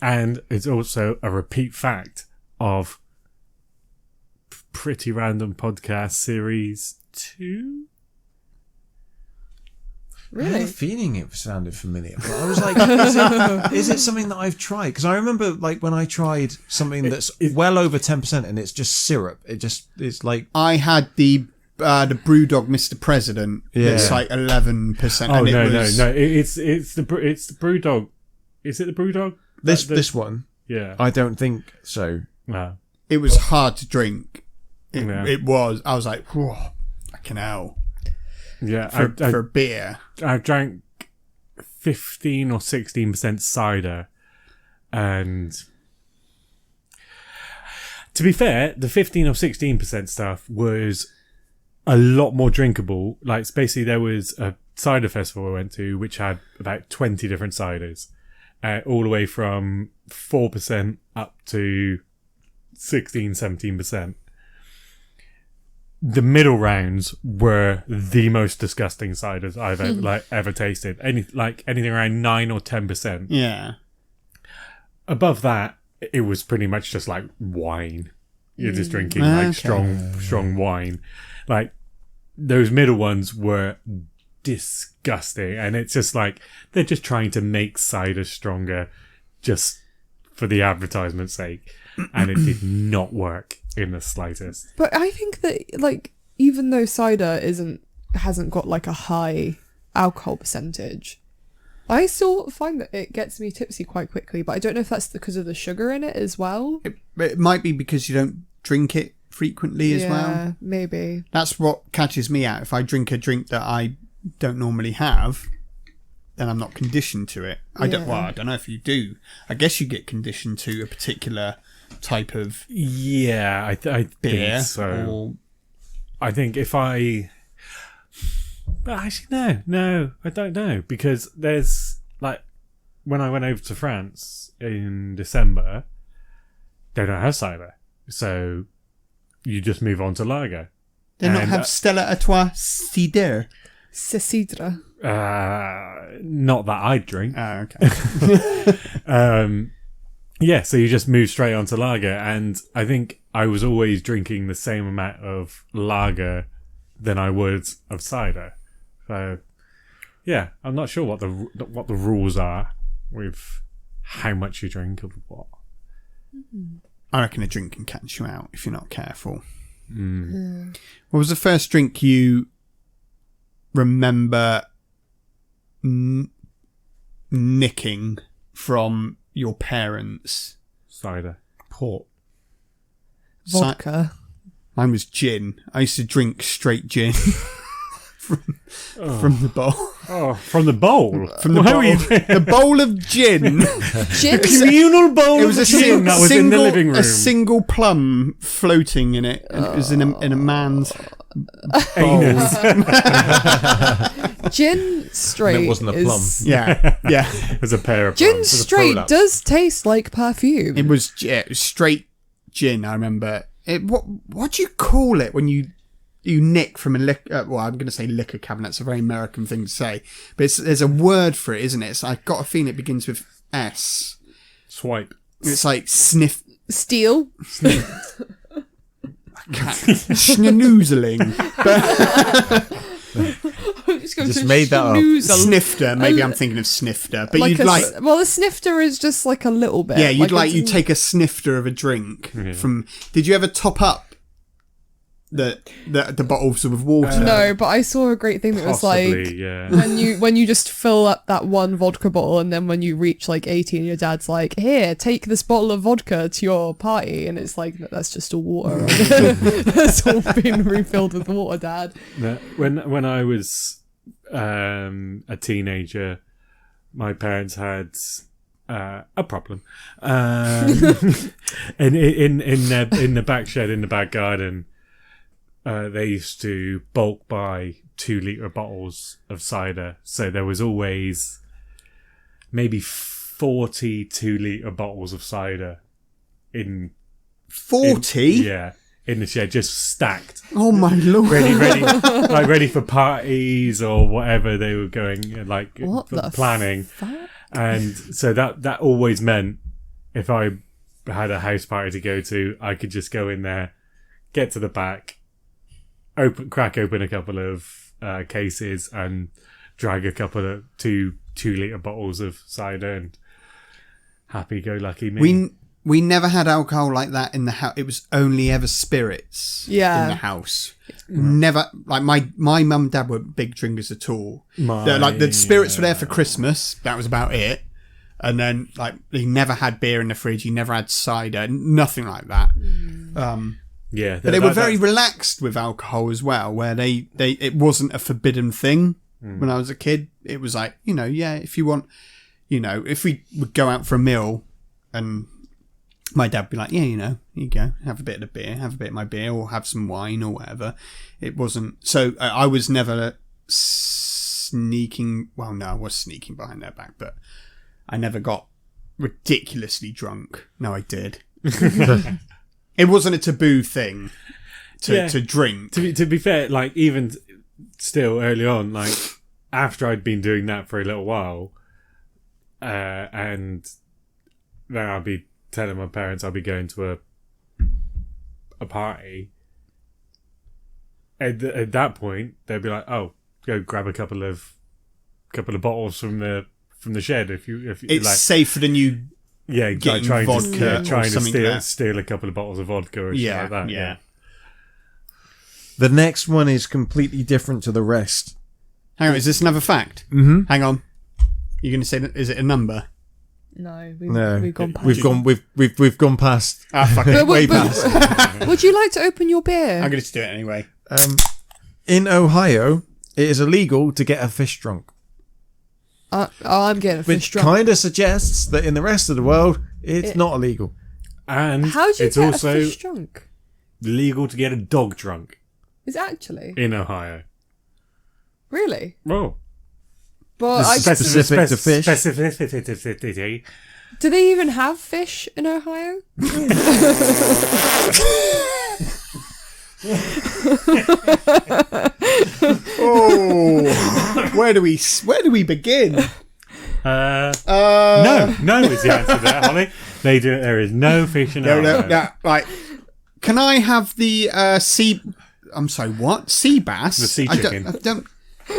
And it's also a repeat fact of Pretty Random Podcast Series 2. I had Really? a feeling it sounded familiar, but I was like, is it something that I've tried? Because I remember, like, when I tried something that's well over 10% and it's just syrup. It's like... I had the Brewdog Mr. President. Yeah. It's like 11%. Oh, and it no. was, It's the Brewdog. Is it the Brewdog? This one? Yeah. I don't think so. No. It was hard to drink. Yeah. It was. I was like, whoa, fucking hell. Yeah. For beer. I drank 15 or 16% cider, and to be fair, the 15 or 16% stuff was a lot more drinkable. Like, basically, there was a cider festival I went to which had about 20 different ciders, all the way from 4% up to 16, 17%. The middle rounds were the most disgusting ciders I've ever tasted. Anything around 9 or 10%. Yeah. Above that, it was pretty much just like wine. You're just drinking Okay. strong wine. Like, those middle ones were disgusting, and it's just like they're just trying to make cider stronger just for the advertisement's sake, and it did not work in the slightest. But I think that, like, even though cider hasn't got like a high alcohol percentage, I still find that it gets me tipsy quite quickly. But I don't know if that's because of the sugar in it as well. It might be because you don't drink it frequently as well. Yeah, maybe. That's what catches me out. If I drink a drink that I don't normally have, then I'm not conditioned to it. I don't know if you do. I guess you get conditioned to a particular type of Yeah, I beer. think so. Or, I think if I... But actually, no, I don't know. Because there's, like, when I went over to France in December, they don't have cider. So you just move on to lager. they not have Stella Artois Cider. Cidre. Not that I drink. Oh, okay. Yeah, so you just move straight on to lager. And I think I was always drinking the same amount of lager than I would of cider. So, yeah, I'm not sure what the rules are with how much you drink of what. I reckon a drink can catch you out if you're not careful. What was the first drink you remember nicking from your parents? Cider. Port. Vodka. Mine was gin. I used to drink straight gin from the bowl. Oh, from the bowl? From the bowl. The bowl of gin. Gin. Communal bowl It was of a gin that was in the living room. A single plum floating in it. And it was in a man's bowl. Gin straight. It wasn't a plum. is- Yeah, yeah. There's a pair of Gin plums. straight prolapse. does taste like perfume. It was straight gin. I remember. What do you call it when you nick from a liquor? Well, I'm going to say liquor cabinet. It's a very American thing to say, but there's a word for it, isn't it? So I've got a feeling it begins with S. Swipe. It's like sniff. Steel. Schnoozling. Just made that up. Snifter. Maybe I'm thinking of snifter. But Like you'd a, like... well, a snifter is just like a little bit. Yeah, you'd it's- you take a snifter of a drink from... Did you ever top up the bottles with water? No, but I saw a great thing that was Possibly, like yeah. when you just fill up that one vodka bottle, and then when you reach like 18, your dad's like, "Here, take this bottle of vodka to your party," and it's like, that's just all water. It's all been refilled with water, Dad. No, when I was a teenager, my parents had a problem. And in the back shed, in the back garden, they used to bulk buy 2-litre bottles of cider. So there was always maybe 40 2-litre bottles of cider in 40? yeah, in the shed, just stacked. Oh my lord. ready for parties or whatever they were going, like What the planning. fuck? And so that always meant if I had a house party to go to, I could just go in there, get to the back, crack open a couple of cases and drag a couple of 2-litre bottles of cider, and happy go lucky me. We never had alcohol like that in the house. It was only ever spirits Yeah. in the house. Never, like my mum and dad weren't big drinkers at all. Like the spirits were there for Christmas. That was about it. And then like he never had beer in the fridge. He never had cider. Nothing like that. Yeah, But they were very relaxed with alcohol as well, where they it wasn't a forbidden thing. When I was a kid, it was like, yeah, if you want, if we would go out for a meal and my dad would be like, yeah, here you go, have a bit of the beer, have a bit of my beer, or have some wine or whatever. It wasn't, so I was never sneaking, well, no, I was sneaking behind their back, but I never got ridiculously drunk. No, I did. It wasn't a taboo thing to drink. To be fair, like even still early on, like after I'd been doing that for a little while, and then I'd be telling my parents I'll be going to a party. At that point, they'd be like, "Oh, go grab a couple of bottles from the shed if you It's like." safer than you. Yeah, getting trying vodka or to something like that. steal a couple of bottles of vodka or something like that. Yeah. The next one is completely different to the rest. Hang on, is this another fact? Mm-hmm. Hang on. You're going to say, is it a number? No, No, we've gone past. We've gone past. Ah, fuck it. Way past. Would you like to open your beer? I'm going to do it anyway. In Ohio, it is illegal to get a fish drunk, I'm getting a fish which drunk. kind of suggests that in the rest of the world, it's not illegal. And How do you it's get also a fish drunk? legal to get a dog drunk Is it actually? in Ohio. Really? Well, But I, Specific to fish? Specificity. do they even have fish in Ohio? Oh, where do we begin? No is the answer there, Holly. There is no fish in Ohio. No. Right. Can I have the sea? I'm sorry. What? Sea bass? The sea chicken.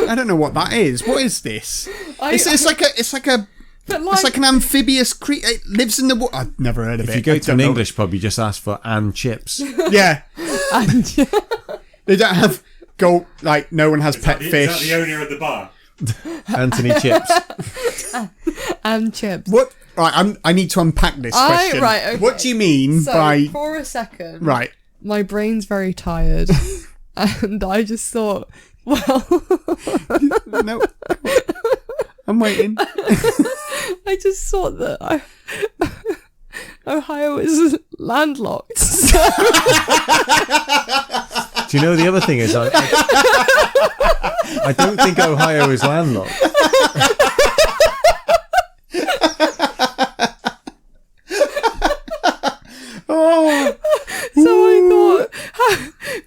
I don't know what that is. What is this? It's like an amphibious creature. It lives in the water. I've never heard of it. If you go to an English pub, you just ask for and chips. Yeah. And They don't have gold. Like no one has pet Is fish. that the owner of the bar? Anthony Chips. and chips. What? Right. I need to unpack this question. Right. Okay. What do you mean So by? for a second, Right. my brain's very tired, and I just thought, well, No. I'm waiting. I just thought that Ohio is landlocked. So Do you know the other thing is I don't think Ohio is landlocked. Oh. I thought,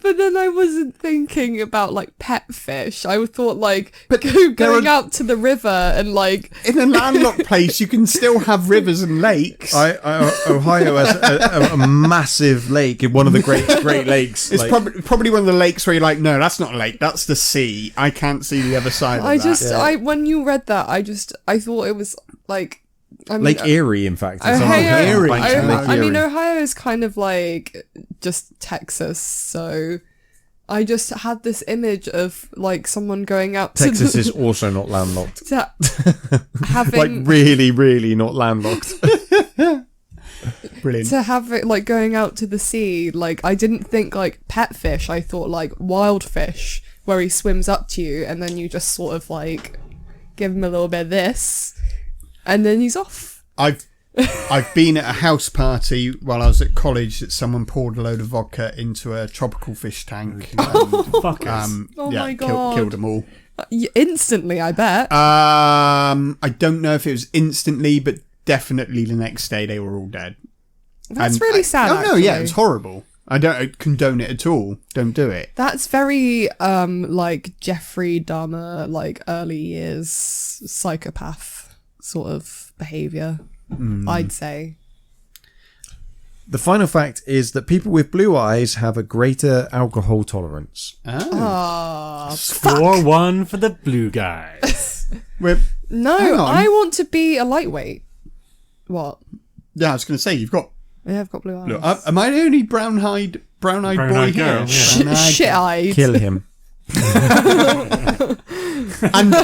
but then I wasn't thinking about like pet fish. I thought like going out to the river and like In a landlocked place, you can still have rivers and lakes. Ohio has a massive lake, one of the Great Lakes. It's like- probably one of the lakes where you're like, no, that's not a lake, that's the sea. I can't see the other side of that. When you read that, I thought it was like, I mean, Lake Erie, in fact. It's on Ohio, the banks of Lake I mean, Erie. Ohio is kind of like just Texas, so I just had this image of like someone going out to Texas is also not landlocked. having Like really, really not landlocked. Brilliant. to have it like going out to the sea. Like I didn't think like pet fish. I thought like wild fish, where he swims up to you and then you just sort of like give him a little bit of this, and then he's off. I've been at a house party while I was at college that someone poured a load of vodka into a tropical fish tank. And, Fuckers. Oh my God. Killed them all. Instantly, I bet. I don't know if it was instantly, but definitely the next day they were all dead. That's And really sad. Oh no, yeah, actually. it was horrible. I don't condone it at all. Don't do it. That's very like Jeffrey Dahmer, like early years psychopath sort of behaviour. I'd say. The final fact is that people with blue eyes have a greater alcohol tolerance. Ah, Score one for the blue guys. Hang no, on. I want to be a lightweight. What? Yeah, I was going to say you've got. Yeah, I've got blue eyes. Look, am I the only brown-eyed boy Brown-eyed here? girl, yeah. Shit-eyed. Kill him. and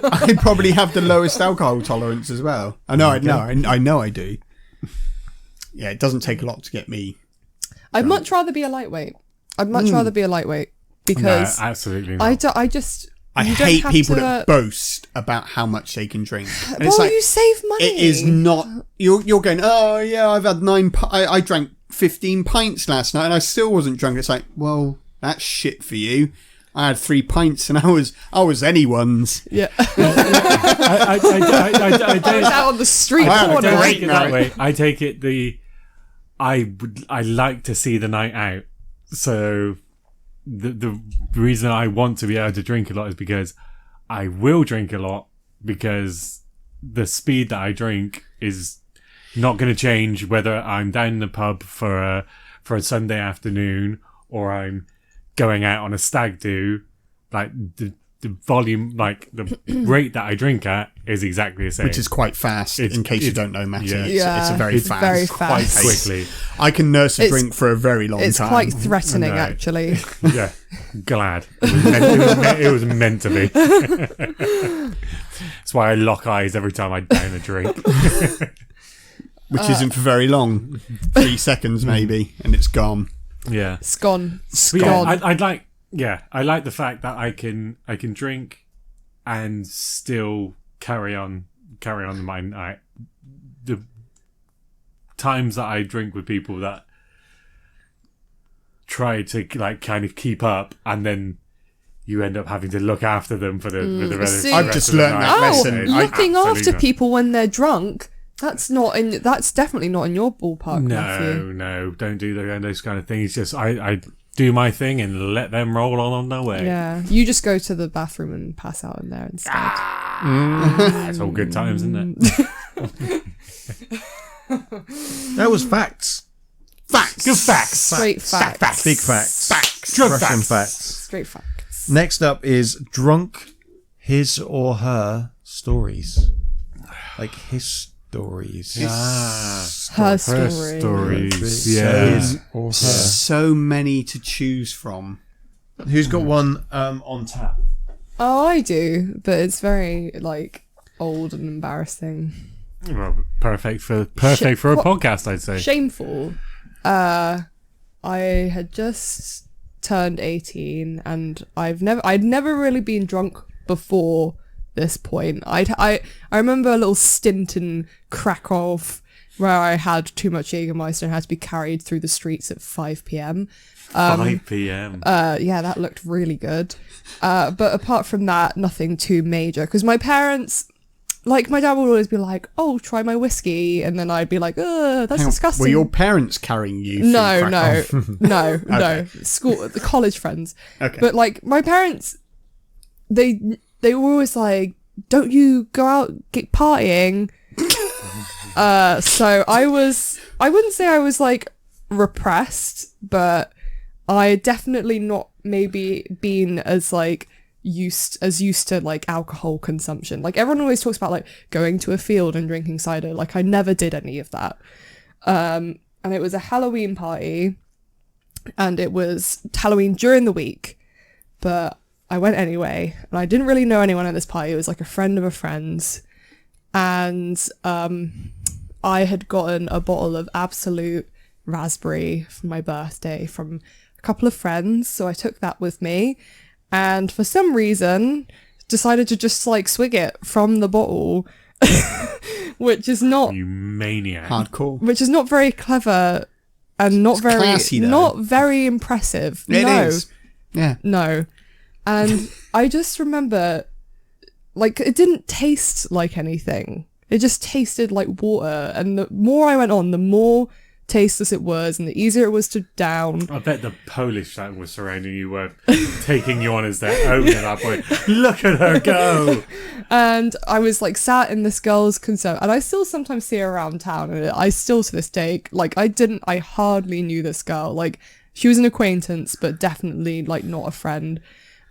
I probably have the lowest alcohol tolerance as well. I know I do. Yeah, it doesn't take a lot to get me. I'd much rather be a lightweight. Because No, absolutely not. I just. I you don't hate have people to, that boast about how much they can drink. And Well, it's like, you save money. it is not. You're going. Oh yeah, I've had 9. I drank 15 pints last night and I still wasn't drunk. It's like, well, that's shit for you. I had 3 pints and I was anyone's. Yeah. I I was out on the street Wow, corner. don't Right, take it that way. I take it I like to see the night out. So the reason I want to be able to drink a lot is because I will drink a lot, because the speed that I drink is not going to change whether I'm down in the pub for a Sunday afternoon or I'm going out on a stag do. Like the volume, like the rate that I drink at is exactly the same. Which is quite fast, in case you don't know, Matty. Yeah. It's a very It's fast. very quite fast. quickly. I can nurse a It's- drink for a very long It's time. quite threatening, No. actually. Yeah, glad. It was meant to be. That's why I lock eyes every time I down a drink. Which isn't for very long. 3 seconds maybe, and it's gone. Yeah. It's gone. It's But yeah, gone. I like the fact that I can drink and still carry on my night. The times that I drink with people that try to like kind of keep up, and then you end up having to look after them for the rest See- I've just learned that lesson. Looking after Absolutely. people when they're drunk. That's definitely not in your ballpark, Matthew. No, don't do those kind of things. Just I do my thing and let them roll on their way. Yeah, you just go to the bathroom and pass out in there instead. That's all good times, isn't it? That was facts. Good facts. Straight facts. Big facts. Facts. Russian facts. Straight facts. Next up is drunk his or her stories. Like his stories. Her story. Stories. Yeah. His or her. So many to choose from. Who's got one on tap? Oh, I do, but it's very like old and embarrassing. Well, perfect for a podcast, I'd say. Shameful. I had just turned 18, and I'd never really been drunk before this point. I remember a little stint in Krakow where I had too much Jägermeister and had to be carried through the streets at 5 p.m. 5 p.m. Yeah, that looked really good. But apart from that, nothing too major. Because my parents, like, my dad would always be like, "Oh, try my whiskey," and then I'd be like, "Ugh, that's Hang on, disgusting." Were your parents carrying you through No, Krakow? no. School, the college friends. Okay. But like my parents, they were always like, "Don't you go out get partying?" So I wouldn't say I was like repressed, but I definitely not maybe been as like used to like alcohol consumption. Like everyone always talks about like going to a field and drinking cider. Like I never did any of that. And it was a Halloween party, and it was Halloween during the week, but I went anyway, and I didn't really know anyone at this party. It was like a friend of a friend's, and I had gotten a bottle of Absolute Raspberry for my birthday from a couple of friends, so I took that with me, and for some reason decided to just like swig it from the bottle, which is not You maniac. Hardcore. which is not very clever and not very classy, though. not very impressive. It no, is. Yeah. no. And I just remember, like, it didn't taste like anything. It just tasted like water. And the more I went on, the more tasteless it was, and the easier it was to down. I bet the Polish that was surrounding you were taking you on as their own at that point. Look at her go! And I was like sat in this girl's concert, and I still sometimes see her around town, and I still to this day, like, I hardly knew this girl. Like, she was an acquaintance, but definitely like not a friend.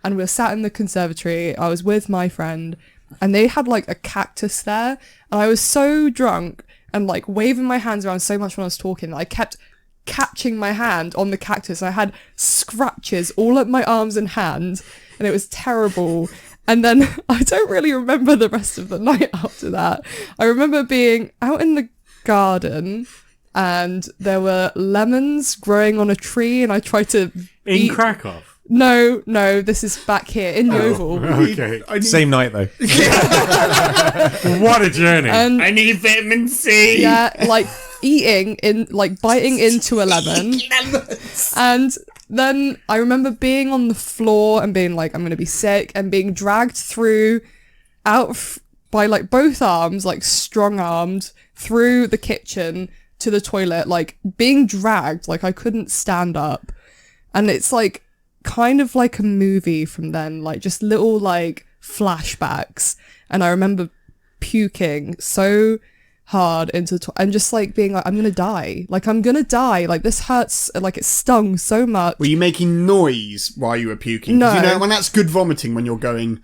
And we were sat in the conservatory. I was with my friend, and they had like a cactus there, and I was so drunk and like waving my hands around so much when I was talking that I kept catching my hand on the cactus. I had scratches all up my arms and hands, and it was terrible. And then I don't really remember the rest of the night after that. I remember being out in the garden, and there were lemons growing on a tree, and I tried to In Krakow. No, this is back here in Yeovil. Okay. Same night though. What a journey. And I need vitamin C. yeah, like biting into a lemon. And then I remember being on the floor and being like, I'm going to be sick, and being dragged through by like both arms, like strong armed through the kitchen to the toilet, like being dragged, like I couldn't stand up. And it's like kind of like a movie from then, like just little like flashbacks. And I remember puking so hard into and just like being like, I'm gonna die, like this hurts, like it stung so much. Were you making noise while you were puking? 'Cause No. You know, when that's good vomiting, when you're going...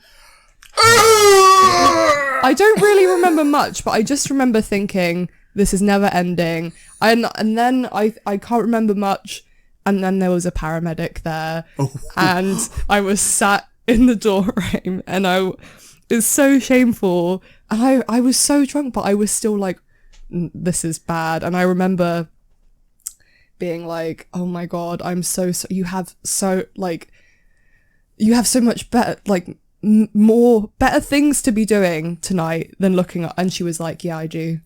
I don't really remember much, but I just remember thinking this is never ending. And then I can't remember much. And then there was a paramedic there, and I was sat in the doorway, and it's so shameful. And I was so drunk, but I was still like, this is bad. And I remember being like, oh my God, I'm so you have so much better, like more better things to be doing tonight than looking at. And she was like, yeah, I do.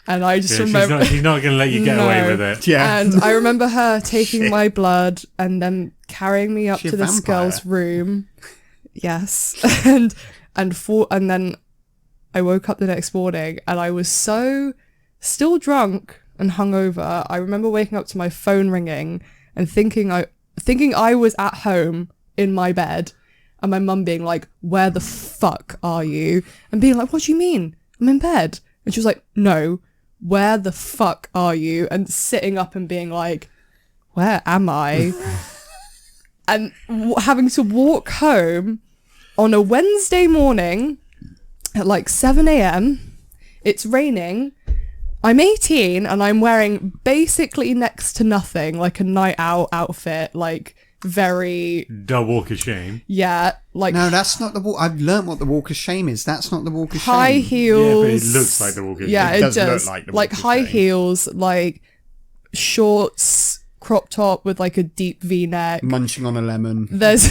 And I just Yeah, remember... she's not going to let you get away with it. Yeah. And I remember her taking my blood and then carrying me up She a to this vampire? girl's room. Yes. And then I woke up the next morning and I was so still drunk and hungover. I remember waking up to my phone ringing and thinking I was at home in my bed, and my mum being like, "Where the fuck are you?" And being like, "What do you mean? I'm in bed." And she was like, "No, where the fuck are you?" And sitting up and being like, "Where am I?" And having to walk home on a Wednesday morning at like 7 a.m. It's raining. I'm 18 and I'm wearing basically next to nothing, like a night out outfit, like very... The walk of shame. Yeah, like... No, that's not the walk. I've learnt what the walk of shame is. That's not the walk of high shame. heels. Yeah, but it looks like the walk of shame. Yeah, It it does does. look like the Like walk of high shame. heels, like shorts, crop top with like a deep V-neck. Munching on a lemon. There's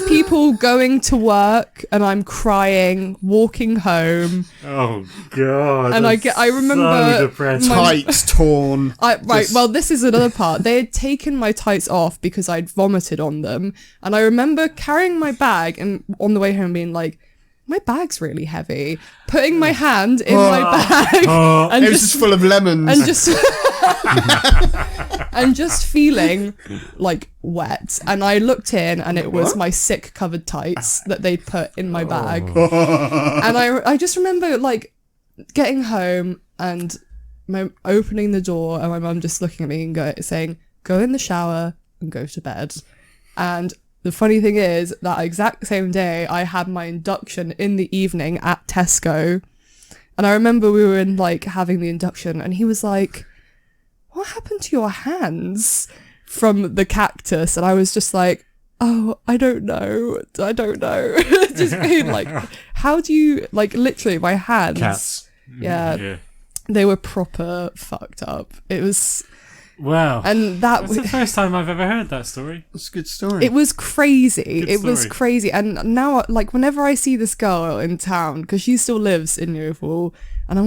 people going to work and I'm crying, walking home. Oh god. And I remember so depressing. Tights torn. Well, this is another part. They had taken my tights off because I'd vomited on them. And I remember carrying my bag and on the way home being like, my bag's really heavy. Putting my hand in my bag and It was just full of lemons. and just and just feeling like wet. And I looked in and it was my sick covered tights that they'd put in my bag. And I just remember like getting home and opening the door and my mum just looking at me and saying, "Go in the shower and go to bed." And the funny thing is that exact same day I had my induction in the evening at Tesco. And I remember we were in like having the induction and he was like, "What happened to your hands from the cactus?" And I was just like, "Oh, I don't know. Just being like, how do you, like, literally my hands. Cats. Yeah. They were proper fucked up. It was, Wow. and That's the first time I've ever heard that story. It's a good story. it was crazy. Good It was story. crazy. And now, like, whenever I see this girl in town, because she still lives in Liverpool, and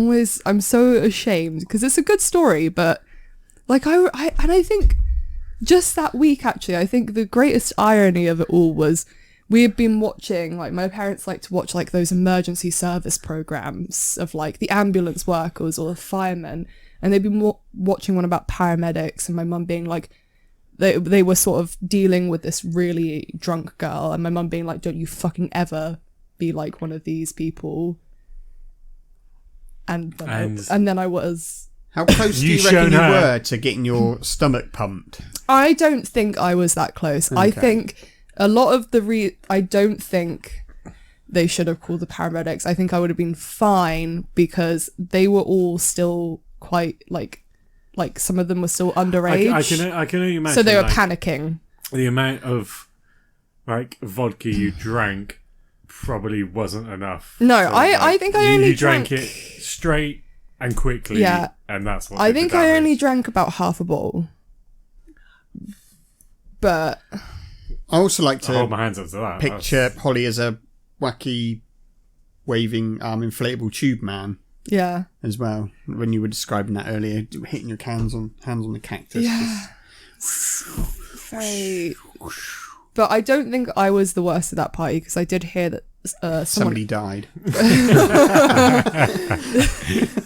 I'm so ashamed because it's a good story, but like I think just that week actually, I think the greatest irony of it all was we had been watching, like, my parents like to watch like those emergency service programs of like the ambulance workers or the firemen, and they'd been watching one about paramedics, and my mum being like, they were sort of dealing with this really drunk girl, and my mum being like, "Don't you fucking ever be like one of these people." And then I was. How close do You you reckon shown you her. were to getting your stomach pumped? I don't think I was that close. I Okay. think a lot of I don't think they should have called the paramedics. I think I would have been fine because they were all still quite like some of them were still underage. I can only imagine. so they were like, panicking. the amount of like vodka you drank probably wasn't enough. No, So, I think I only you drank drank it straight and quickly. Yeah. And that's what I did the think I only damage. drank about half a bottle. But I also like I hold to my hands up to that. picture Polly as a wacky, waving, inflatable tube man yeah. as well. When you were describing that earlier, hitting your hands on the cactus. Yeah. Very. But I don't think I was the worst at that party because I did hear that someone. Somebody died.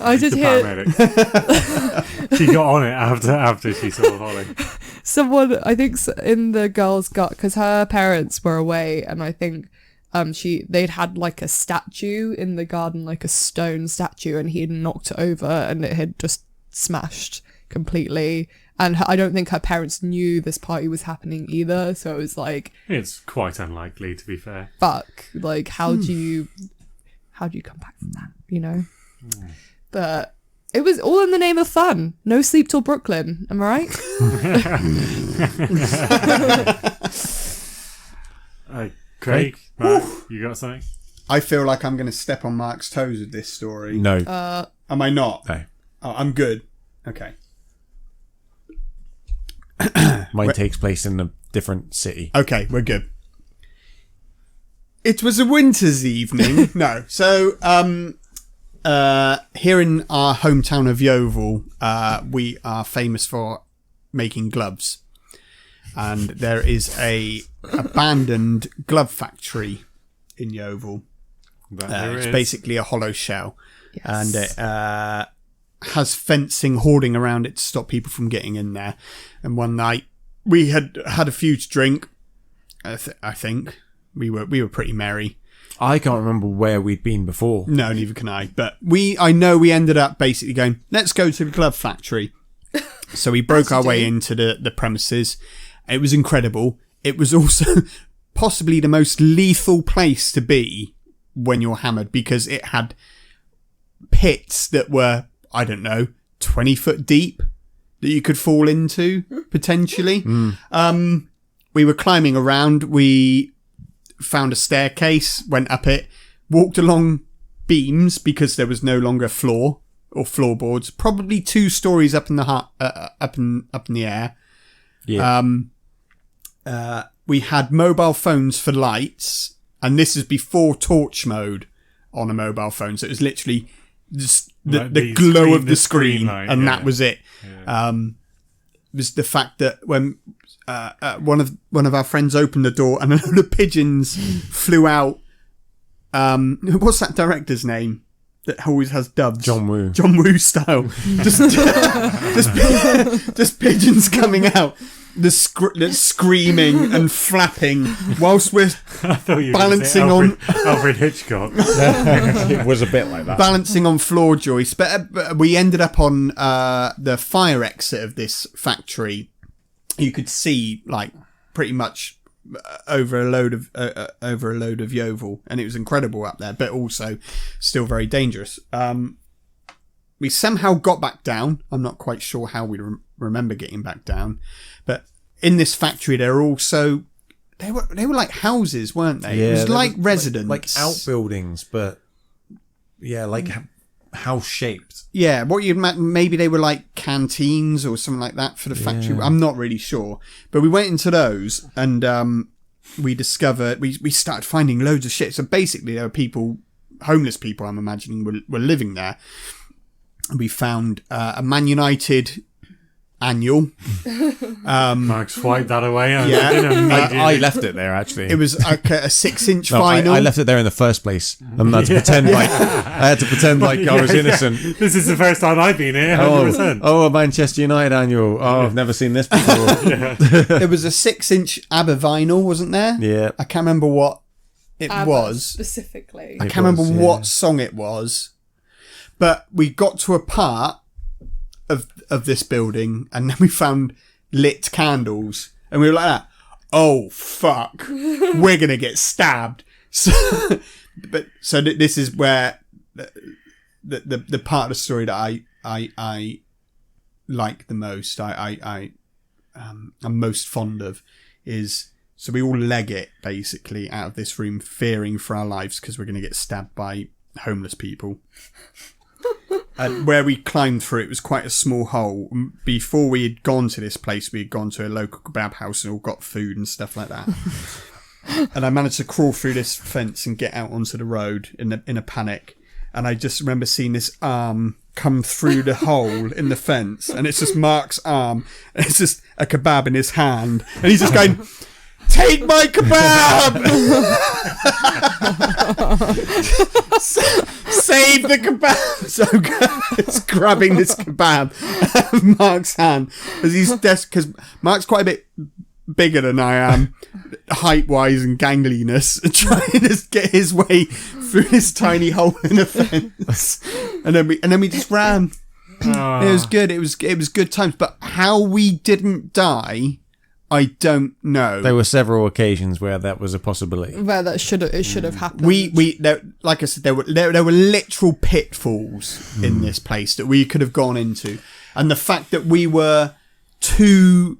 I did The hear paramedic. She got on it after she saw Holly. someone. I think in the girl's gut because her parents were away, and I think they'd had like a statue in the garden, like a stone statue, and he had knocked it over, and it had just smashed completely. And I don't think her parents knew this party was happening either. So it was like, It's quite unlikely, to be fair. fuck, like how do you come back from that, you know? But it was all in the name of fun. No sleep till Brooklyn, am I right? Craig, Mark, you got something? I feel like I'm going to step on Mark's toes with this story. No. Am I not? No. Oh, I'm good. Okay. Mine takes place in a different city. Okay, we're good. It was a winter's evening. No. So, here in our hometown of Yeovil, we are famous for making gloves. And there is a abandoned glove factory in Yeovil. It's basically a hollow shell. Yes. And it has fencing hoarding around it to stop people from getting in there. And one night we had a few to drink. I think we were pretty merry. I can't remember where we'd been before. No, neither can I. But I know we ended up basically going, let's go to the glove factory. So we broke our way into the premises. It was incredible. It was also possibly the most lethal place to be when you're hammered, because it had pits that were, I don't know, 20 foot deep that you could fall into, potentially. We were climbing around. We found a staircase, went up it, walked along beams because there was no longer floor or floorboards, probably 2 stories up in the up in the air. Yeah. We had mobile phones for lights, and this is before torch mode on a mobile phone, so it was literally just the glow of the screen light, and that was it. It was the fact that when one of our friends opened the door and a load of pigeons flew out. What's that director's name that always has doves? John Woo style. just pigeons coming out, screaming and flapping whilst we're balancing on Alfred Hitchcock. It was a bit like that. Balancing on floor joists, but we ended up on the fire exit of this factory. You could see like pretty much over a load of Yeovil, and it was incredible up there, but also still very dangerous. We somehow got back down. I'm not quite sure how we remember getting back down, but in this factory there are also they were like houses, weren't they? Yeah, it was like residents, like outbuildings, but like house shaped. Yeah, what you'd maybe they were like canteens or something like that for the factory. I'm not really sure, but we went into those and we discovered we started finding loads of shit. So basically, there were people, homeless people, I'm imagining, were living there. We found a Man United annual. Mark swiped that away. I left it there actually. It was like a 6-inch vinyl. I left it there in the first place, and I had to pretend like I was innocent. This is the first time I've been here. 100%. Oh, a Manchester United annual. Oh, I've never seen this before. There was a 6-inch ABBA vinyl, wasn't there? Yeah. I can't remember what it ABBA was specifically. I can't remember what song it was, but we got to a part of this building, and then we found lit candles, and we were like that. Oh fuck, we're gonna get stabbed. So this is where the part of the story that I like the most. I'm most fond of is. So we all leg it basically out of this room, fearing for our lives because we're gonna get stabbed by homeless people. And where we climbed through, it was quite a small hole. Before we had gone to this place, we had gone to a local kebab house and all got food and stuff like that. And I managed to crawl through this fence and get out onto the road in a panic. And I just remember seeing this arm come through the hole in the fence, and it's just Mark's arm, and it's just a kebab in his hand, and he's just going, "Take my kebab! Save the kebab!" So it's grabbing this kebab out of Mark's hand as he's because Mark's quite a bit bigger than I am, height-wise and gangliness, trying to get his way through this tiny hole in the fence, and then we just ran. It was good. It was good times. But how we didn't die, I don't know. There were several occasions where that was a possibility. Where that should have happened. Like I said, there were literal pitfalls in this place that we could have gone into, and the fact that we were 2-3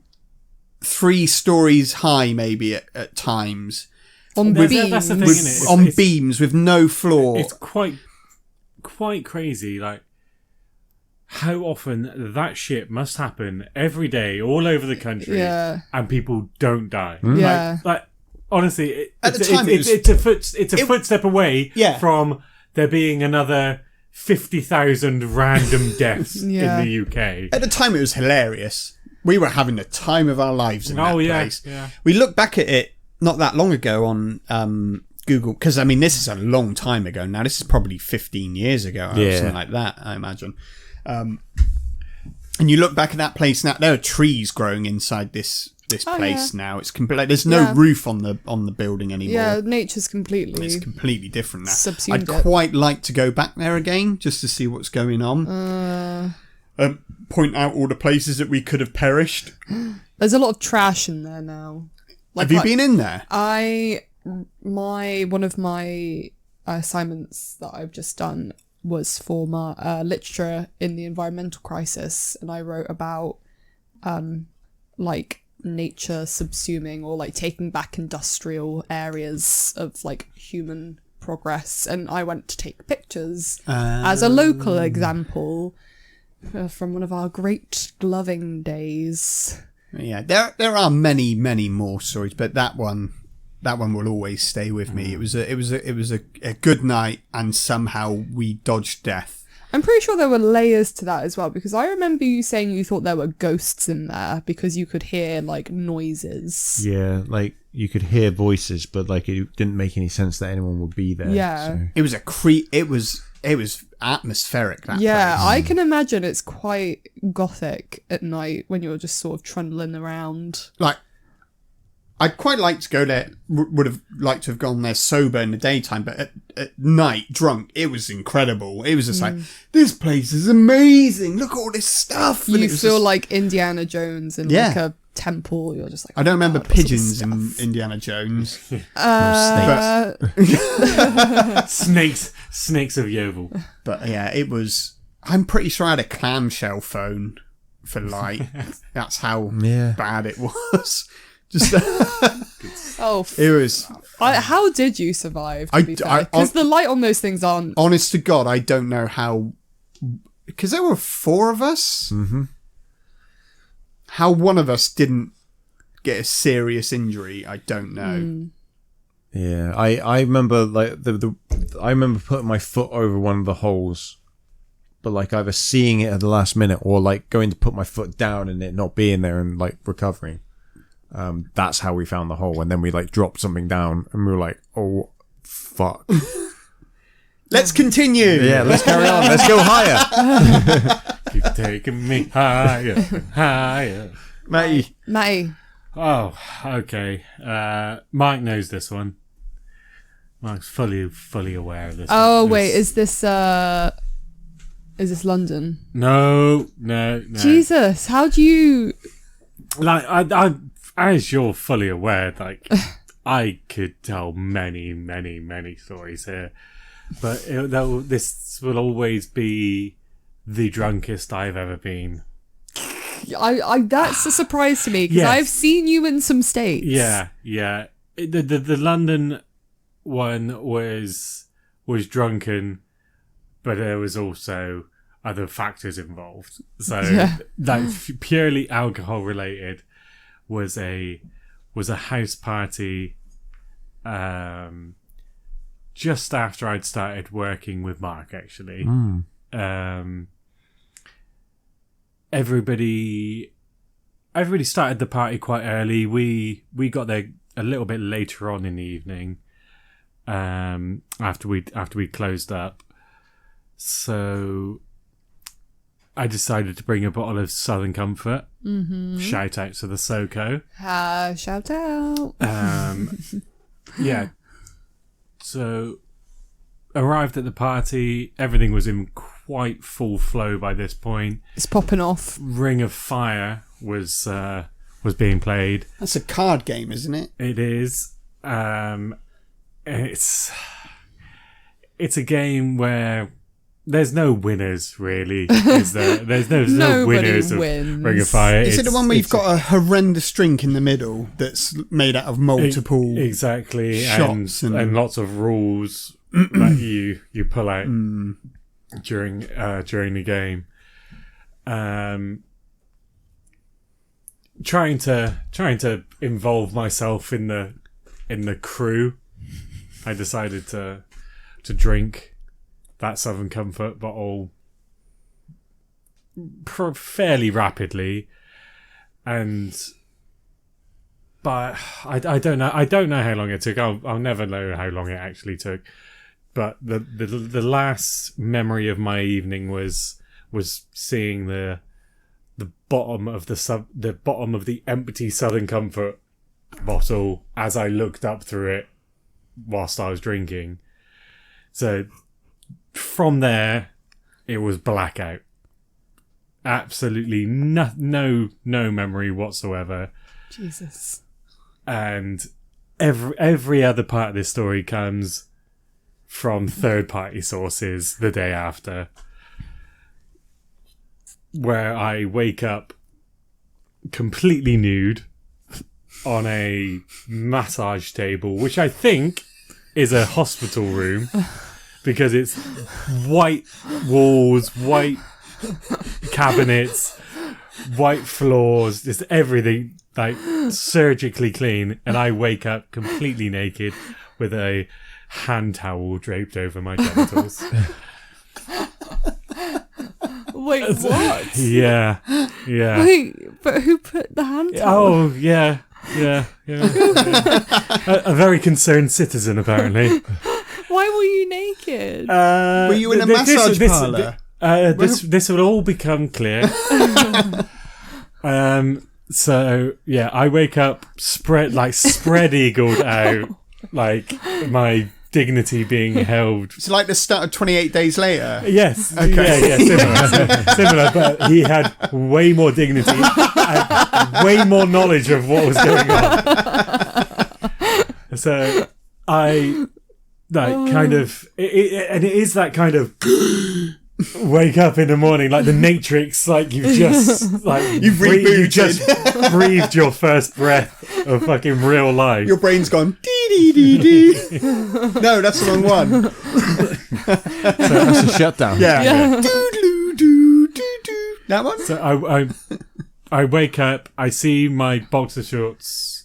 stories high, maybe at times, on beams. That's the thing, isn't it? Beams with no floor. It's quite crazy, like how often that shit must happen every day all over the country, and people don't die. Yeah, like honestly, at the time it's a footstep away from there being another 50,000 random deaths Yeah. in the UK. At the time, it was hilarious. We were having the time of our lives in that place. Yeah. We look back at it not that long ago on Google, because I mean, this is a long time ago now. This is probably 15 years ago or something like that, I imagine. And you look back at that place now. There are trees growing inside this place now. It's complete. There's no roof on the building anymore. Yeah, nature's completely. It's completely different now. Subsumed I'd it. quite like to go back there again just to see what's going on. Point out all the places that we could have perished. There's a lot of trash in there now. Have you been in there? One of my assignments that I've just done was for my literature in the environmental crisis, and I wrote about like nature subsuming or like taking back industrial areas of like human progress, and I went to take pictures as a local example from one of our great gloving days. Yeah, there are many more stories, but that one will always stay with me. It was a good night, and somehow we dodged death. I'm pretty sure there were layers to that as well, because I remember you saying you thought there were ghosts in there because you could hear like noises. Yeah, like you could hear voices, but like it didn't make any sense that anyone would be there. Yeah. So. It was it was atmospheric. That Yeah, place. I can imagine it's quite gothic at night when you're just sort of trundling around. Like, I'd quite like to go there. Would have liked to have gone there sober in the daytime, but at night, drunk, it was incredible. It was just like, this place is amazing. Look at all this stuff. And You it was feel just- like Indiana Jones in like a temple. You're just like, I don't remember "God, what's all pigeons this in stuff?" Indiana Jones. Snakes of Yeovil. But yeah, it was. I'm pretty sure I had a clamshell phone for light. That's how bad it was. Just it was. How did you survive? Because the light on those things aren't. Honest to God, I don't know how. Because there were 4 of us. Mm-hmm. How one of us didn't get a serious injury, I don't know. Yeah, I remember like I remember putting my foot over one of the holes, but like either seeing it at the last minute or like going to put my foot down and it not being there and like recovering. That's how we found the hole, and then we like dropped something down and we were like, oh fuck. Let's continue. Yeah, let's carry on. Let's go higher. Keep taking me higher, higher. Matty. Oh, okay. Mike knows this one. Mike's fully aware of this. Oh one. wait, is this London? No. Jesus, how do you? Like, I as you're fully aware, like, I could tell many stories here, but this will always be the drunkest I've ever been. I that's a surprise to me because Yes. I've seen you in some states. Yeah. The London one was drunken, but there was also other factors involved. So like purely alcohol related was a house party just after I'd started working with Mark, actually. Everybody started the party quite early. We got there a little bit later on in the evening, after we closed up. So I decided to bring a bottle of Southern Comfort. Mm-hmm. Shout out to the SoCo. Shout out. Yeah. So arrived at the party. Everything was in quite full flow by this point. It's popping off. Ring of Fire was being played. That's a card game, isn't it? It is. It's a game where there's no winners, really. Is there? There's no winners of Ring of Fire. Is it the one where you've got a horrendous drink in the middle that's made out of multiple exactly shots and lots of rules that you pull out during the game? Trying to involve myself in the crew, I decided to drink that Southern Comfort bottle fairly rapidly, but I don't know. I don't know how long it took. I'll never know how long it actually took. But the last memory of my evening was seeing the bottom of the bottom of the empty Southern Comfort bottle as I looked up through it whilst I was drinking. So from there, it was blackout. Absolutely no memory whatsoever. Jesus. And every other part of this story comes from third-party sources the day after, where I wake up completely nude on a massage table, which I think is a hospital room, because it's white walls, white cabinets, white floors, just everything like surgically clean, and I wake up completely naked with a hand towel draped over my genitals. Wait, what? Yeah. Wait, but who put the hand towel? Oh, yeah. A very concerned citizen, apparently. Why were you naked? Were you in a massage parlour? This will all become clear. So yeah, I wake up spread eagled out, like my dignity being held. It's like the start of 28 Days Later. Yes. Okay. Yeah, similar, but he had way more dignity and way more knowledge of what was going on. So I kind of, and it is that kind of wake up in the morning like the Matrix, like you've just you just breathed your first breath of fucking real life. Your brain's gone dee dee dee dee. No, that's the wrong one. So that's a shutdown. Yeah. Doo doo doo doo. That one. So I wake up, I see my boxer shorts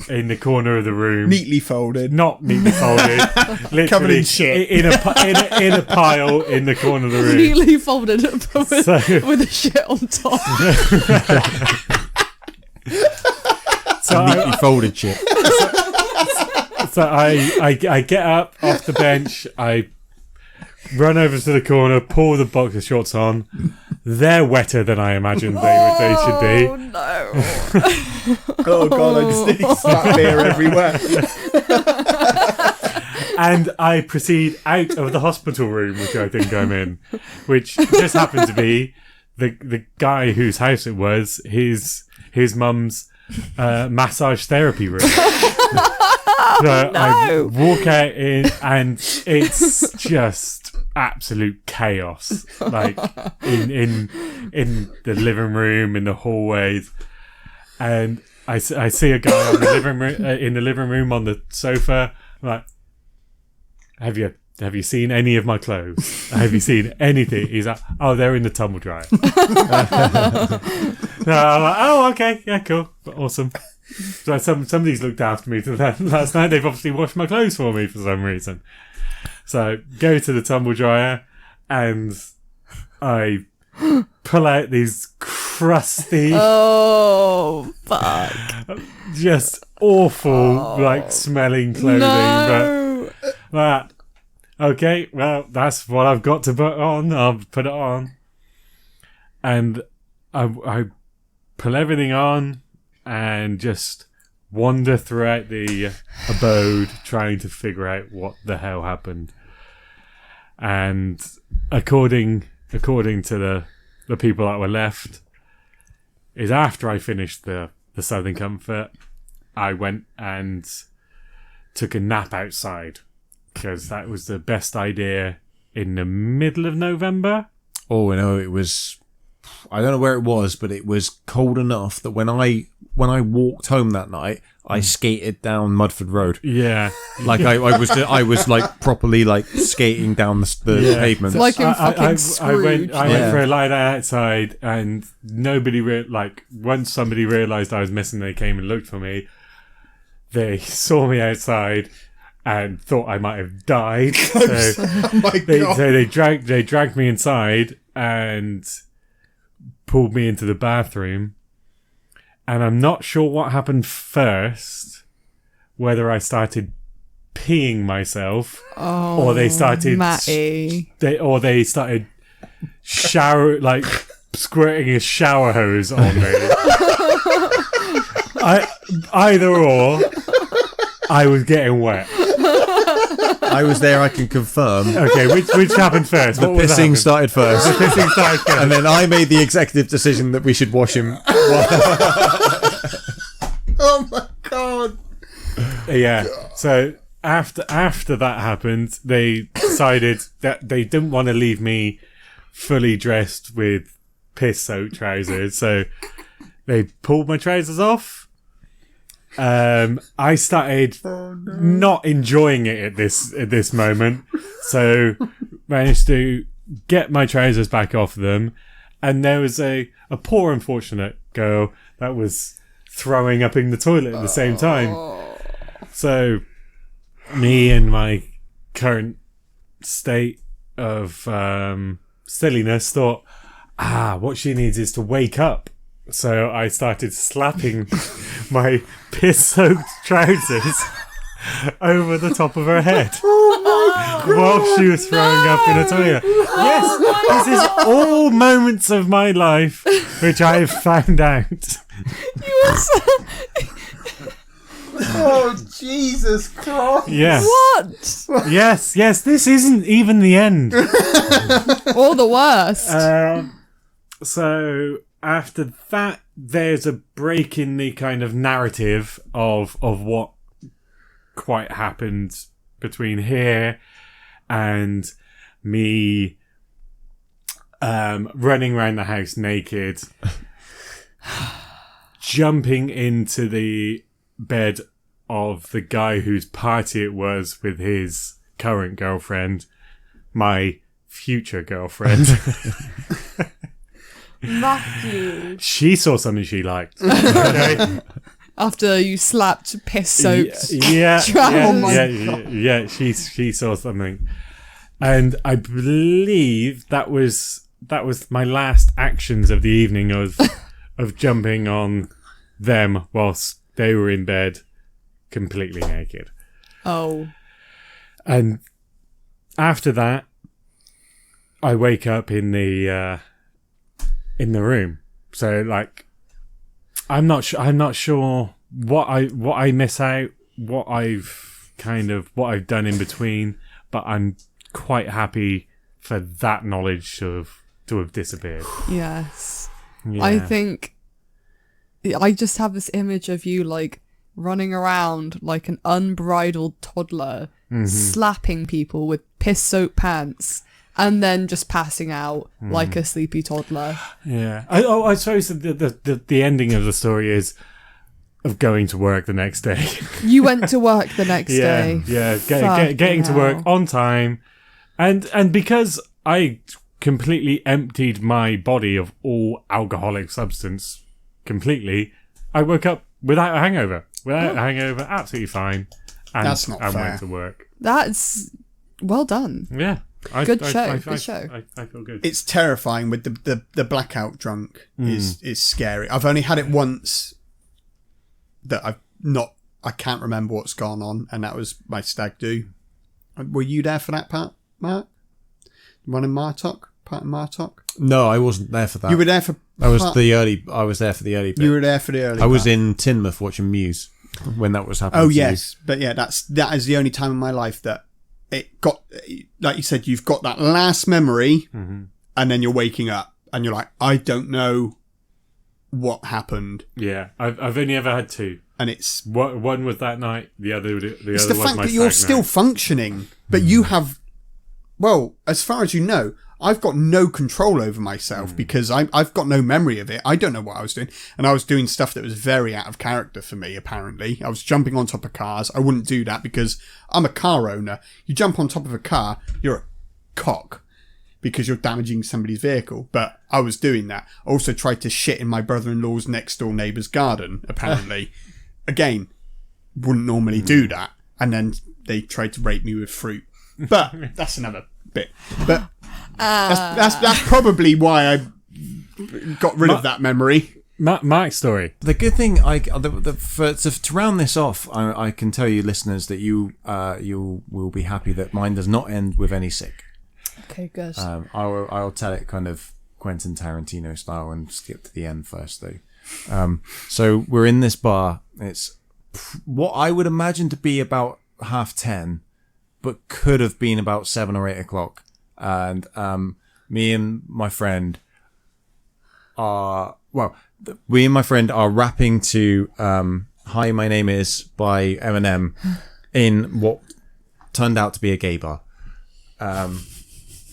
in the corner of the room, Neatly folded. not neatly folded, literally Covered in shit. in a pile in the corner of the room. Neatly folded with the shit on top. So Neatly folded shit. So I get up off the bench, I run over to the corner, pull the boxer shorts on. They're wetter than I imagined they should be. Oh no! Oh god, I just need spat beer everywhere. And I proceed out of the hospital room, which I think I'm in, which just happened to be the guy whose house it was, his mum's massage therapy room. So I walk out in, and it's just absolute chaos, like in the living room, in the hallways, and I see a guy on the in the living room on the sofa. I'm like, have you seen any of my clothes? Have you seen anything? He's like, oh, they're in the tumble dryer. So I'm like, oh, okay, yeah, cool, awesome. So somebody's looked after me last night. They've obviously washed my clothes for me for some reason. So go to the tumble dryer, and I pull out these crusty, Oh fuck! just awful, like smelling clothing. No. But okay, well, that's what I've got to put on. I'll put it on, and I pull everything on and just wander throughout the abode trying to figure out what the hell happened. And according to the people that were left, is after I finished the Southern Comfort, I went and took a nap outside, because that was the best idea in the middle of November. Oh, no, it was, I don't know where it was, but it was cold enough that when I walked home that night, I skated down Mudford Road. Yeah, Like I was like properly like skating down the pavement. Like in fucking I Scrooge. went for a lie down outside, and nobody once somebody realised I was missing, they came and looked for me. They saw me outside, and thought I might have died. Oh my God. So they dragged me inside and pulled me into the bathroom. And I'm not sure what happened first, whether I started peeing myself or they started Matty. they started squirting a shower hose on me. Either or, I was getting wet. I was there, I can confirm. Okay, which happened first? The pissing started first. The pissing started first. And then I made the executive decision that we should wash him. Oh my God. Yeah. So after that happened, they decided that they didn't want to leave me fully dressed with piss-soaked trousers. So they pulled my trousers off. I started not enjoying it at this moment, so managed to get my trousers back off them, and there was a poor unfortunate girl that was throwing up in the toilet at the same time. So me and my current state of silliness thought, what she needs is to wake up. So I started slapping my piss-soaked trousers over the top of her head while she was throwing up in a toilet. Yes, this is all moments of my life which I have found out. Oh, Jesus Christ. Yes. What? Yes, this isn't even the end. Or the worst. So after that, there's a break in the kind of narrative of what quite happened between here and me running around the house naked, jumping into the bed of the guy whose party it was with his current girlfriend, my future girlfriend. Matthew. She saw something she liked. Okay? After you slapped piss-soaked. Yeah, Oh my yeah. She saw something, and I believe that was my last actions of the evening of jumping on them whilst they were in bed, completely naked. Oh. And after that, I wake up in the room. So like, I'm not sure what I miss out, what I've done in between, but I'm quite happy for that knowledge to have disappeared. Yes. Yeah. I think I just have this image of you like running around like an unbridled toddler, slapping people with piss-soaked pants, and then just passing out like a sleepy toddler. Yeah. I suppose the ending of the story is of going to work the next day. You went to work the next day. Yeah. Fucking Getting to work hell. on time, and because I completely emptied my body of all alcoholic substance completely, I woke up without a hangover. Absolutely fine. And That's not I fair. went to work. That's well done. Yeah. Good show. I feel good. It's terrifying with the blackout drunk is scary. I've only had it once that I can't remember what's gone on, and that was my stag do. Were you there for that part, Mark? One in Martok? Part in Martok? No, I wasn't there for that. You were there for I was there for the early bit. You were there for the early I was part. in Teignmouth watching Muse when that was happening. Oh to yes, but yeah, that is the only time in my life that it got, like you said, you've got that last memory, and then you're waking up and you're like, I don't know what happened. Yeah, I've only ever had two. And it's One was that night. The other it's other the was fact my that you're stag still night. functioning, but you have, well, as far as you know, I've got no control over myself because I've got no memory of it. I don't know what I was doing. And I was doing stuff that was very out of character for me, apparently. I was jumping on top of cars. I wouldn't do that because I'm a car owner. You jump on top of a car, you're a cock because you're damaging somebody's vehicle. But I was doing that. I also tried to shit in my brother-in-law's next door neighbour's garden, apparently. Again, wouldn't normally do that. And then they tried to rape me with fruit. But that's another bit. But that's probably why I got rid of that memory. Mark's story. The good thing, to round this off, I can tell you, listeners, that you will be happy that mine does not end with any sick. Okay, good. I'll tell it kind of Quentin Tarantino style and skip to the end first, though. So we're in this bar. It's what I would imagine to be about 10:30, but could have been about 7 or 8 o'clock. And me and my friend are rapping to "Hi, My Name Is" by Eminem in what turned out to be a gay bar.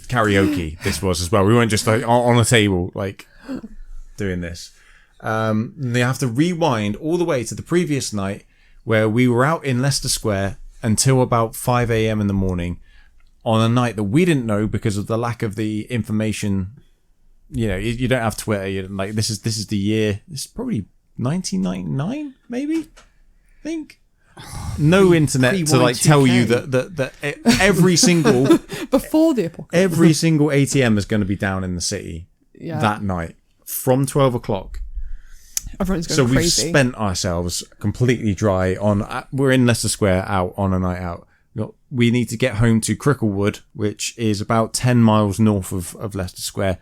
Karaoke this was as well. We weren't just like on a table like doing this. They have to rewind all the way to the previous night where we were out in Leicester Square until about 5 a.m. in the morning on a night that we didn't know because of the lack of the information. You know, you don't have Twitter. You don't, like this is the year. This is probably 1999, maybe. I think. No internet to like tell you that every single Before the apocalypse, every single ATM is going to be down in the city that night from 12 o'clock. Everyone's going so crazy. We've spent ourselves completely dry on. We're in Leicester Square out on a night out. We need to get home to Cricklewood, which is about 10 miles north of Leicester Square.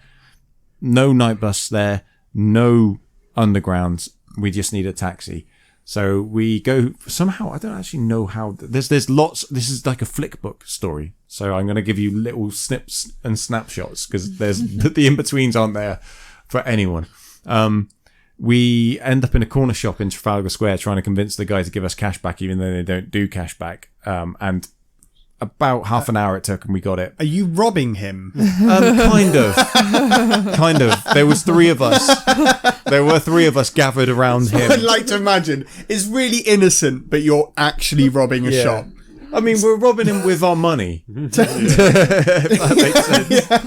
No night bus there, no underground. We just need a taxi. So we go somehow. I don't actually know how. There's lots. This is like a flick book story. So I'm going to give you little snips and snapshots because there's the in-betweens aren't there for anyone. We end up in a corner shop in Trafalgar Square trying to convince the guy to give us cash back, even though they don't do cash back. And about half an hour it took and we got it. Are you robbing him? Kind of. There was 3 of us. There were 3 of us gathered around him. I'd like to imagine it's really innocent, but you're actually robbing a shop. I mean, we're robbing him with our money. If that makes sense. Yeah.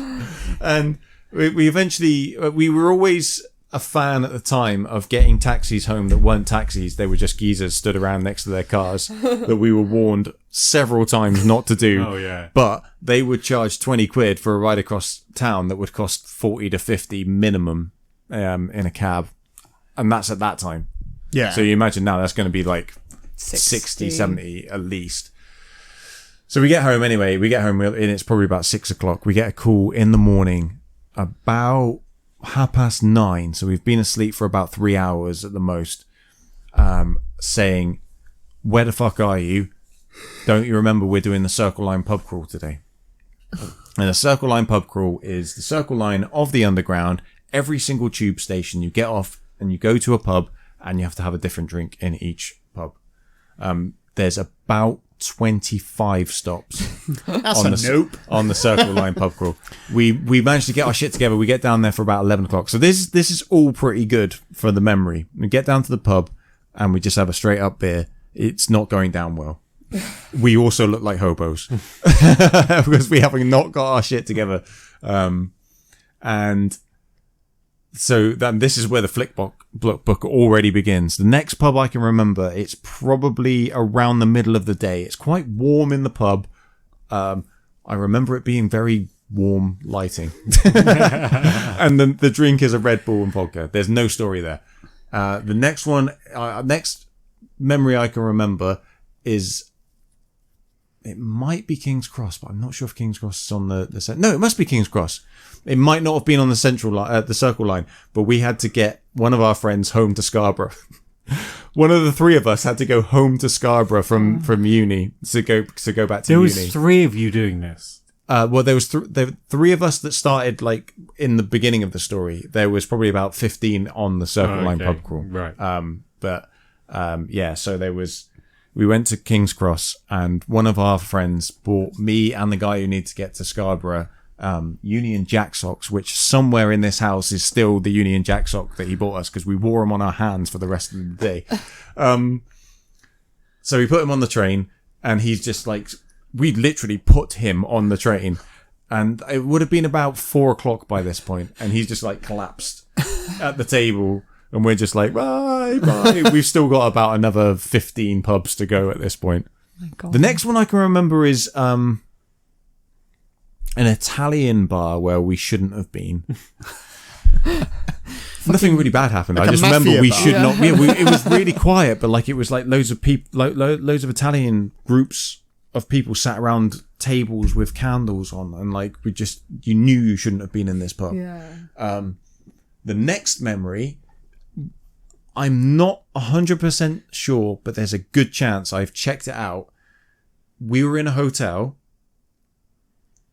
And we eventually, we were always a fan at the time of getting taxis home that weren't taxis. They were just geezers stood around next to their cars that we were warned several times not to do. Oh, yeah. But they would charge 20 quid for a ride across town that would cost 40 to 50 minimum in a cab. And that's at that time. Yeah. So you imagine now that's going to be like 60, 70 at least. So we get home anyway. We get home and it's probably about 6 o'clock. We get a call in the morning about 9:30. So we've been asleep for about 3 hours at the most, saying, "Where the fuck are you? Don't you remember we're doing the Circle Line pub crawl today?" And the Circle Line pub crawl is the Circle Line of the Underground. Every single tube station you get off and you go to a pub and you have to have a different drink in each pub. There's about 25 stops on the Circle Line pub crawl. We managed to get our shit together. We get down there for about 11 o'clock. So this is all pretty good for the memory. We get down to the pub and we just have a straight up beer. It's not going down well. We also look like hobos because we haven't not got our shit together. And so this is where the flick book already begins. The next pub I can remember, it's probably around the middle of the day. It's quite warm in the pub. I remember it being very warm lighting. And the drink is a Red Bull and vodka. There's no story there. The next one, next memory I can remember is, it might be King's Cross, but I'm not sure if King's Cross is on the set. No, it must be King's Cross. It might not have been on the central line, the Circle Line, but we had to get one of our friends home to Scarborough. One of the 3 of us had to go home to Scarborough from uni to go back to uni. There uni. was 3 of you doing this. Well, there were 3 of us that started like in the beginning of the story. There was probably about 15 on the Circle Line pub crawl. Right. Yeah. So there was. We went to King's Cross, and one of our friends bought me and the guy who needed to get to Scarborough Union Jack socks, which somewhere in this house is still the Union Jack sock that he bought us because we wore them on our hands for the rest of the day. So we put him on the train, and he's just like, we literally put him on the train, and it would have been about 4 o'clock by this point, and he's just like collapsed at the table. And we're just like, bye. We've still got about another 15 pubs to go at this point. my God. The next one I can remember is an Italian bar where we shouldn't have been. Nothing really bad happened. Like I just a remember mafia we bar. should not. Yeah, it was really quiet, but like it was like loads of people, loads of Italian groups of people sat around tables with candles on, and like you knew you shouldn't have been in this pub. Yeah. The next memory, I'm not 100% sure, but there's a good chance I've checked it out. We were in a hotel,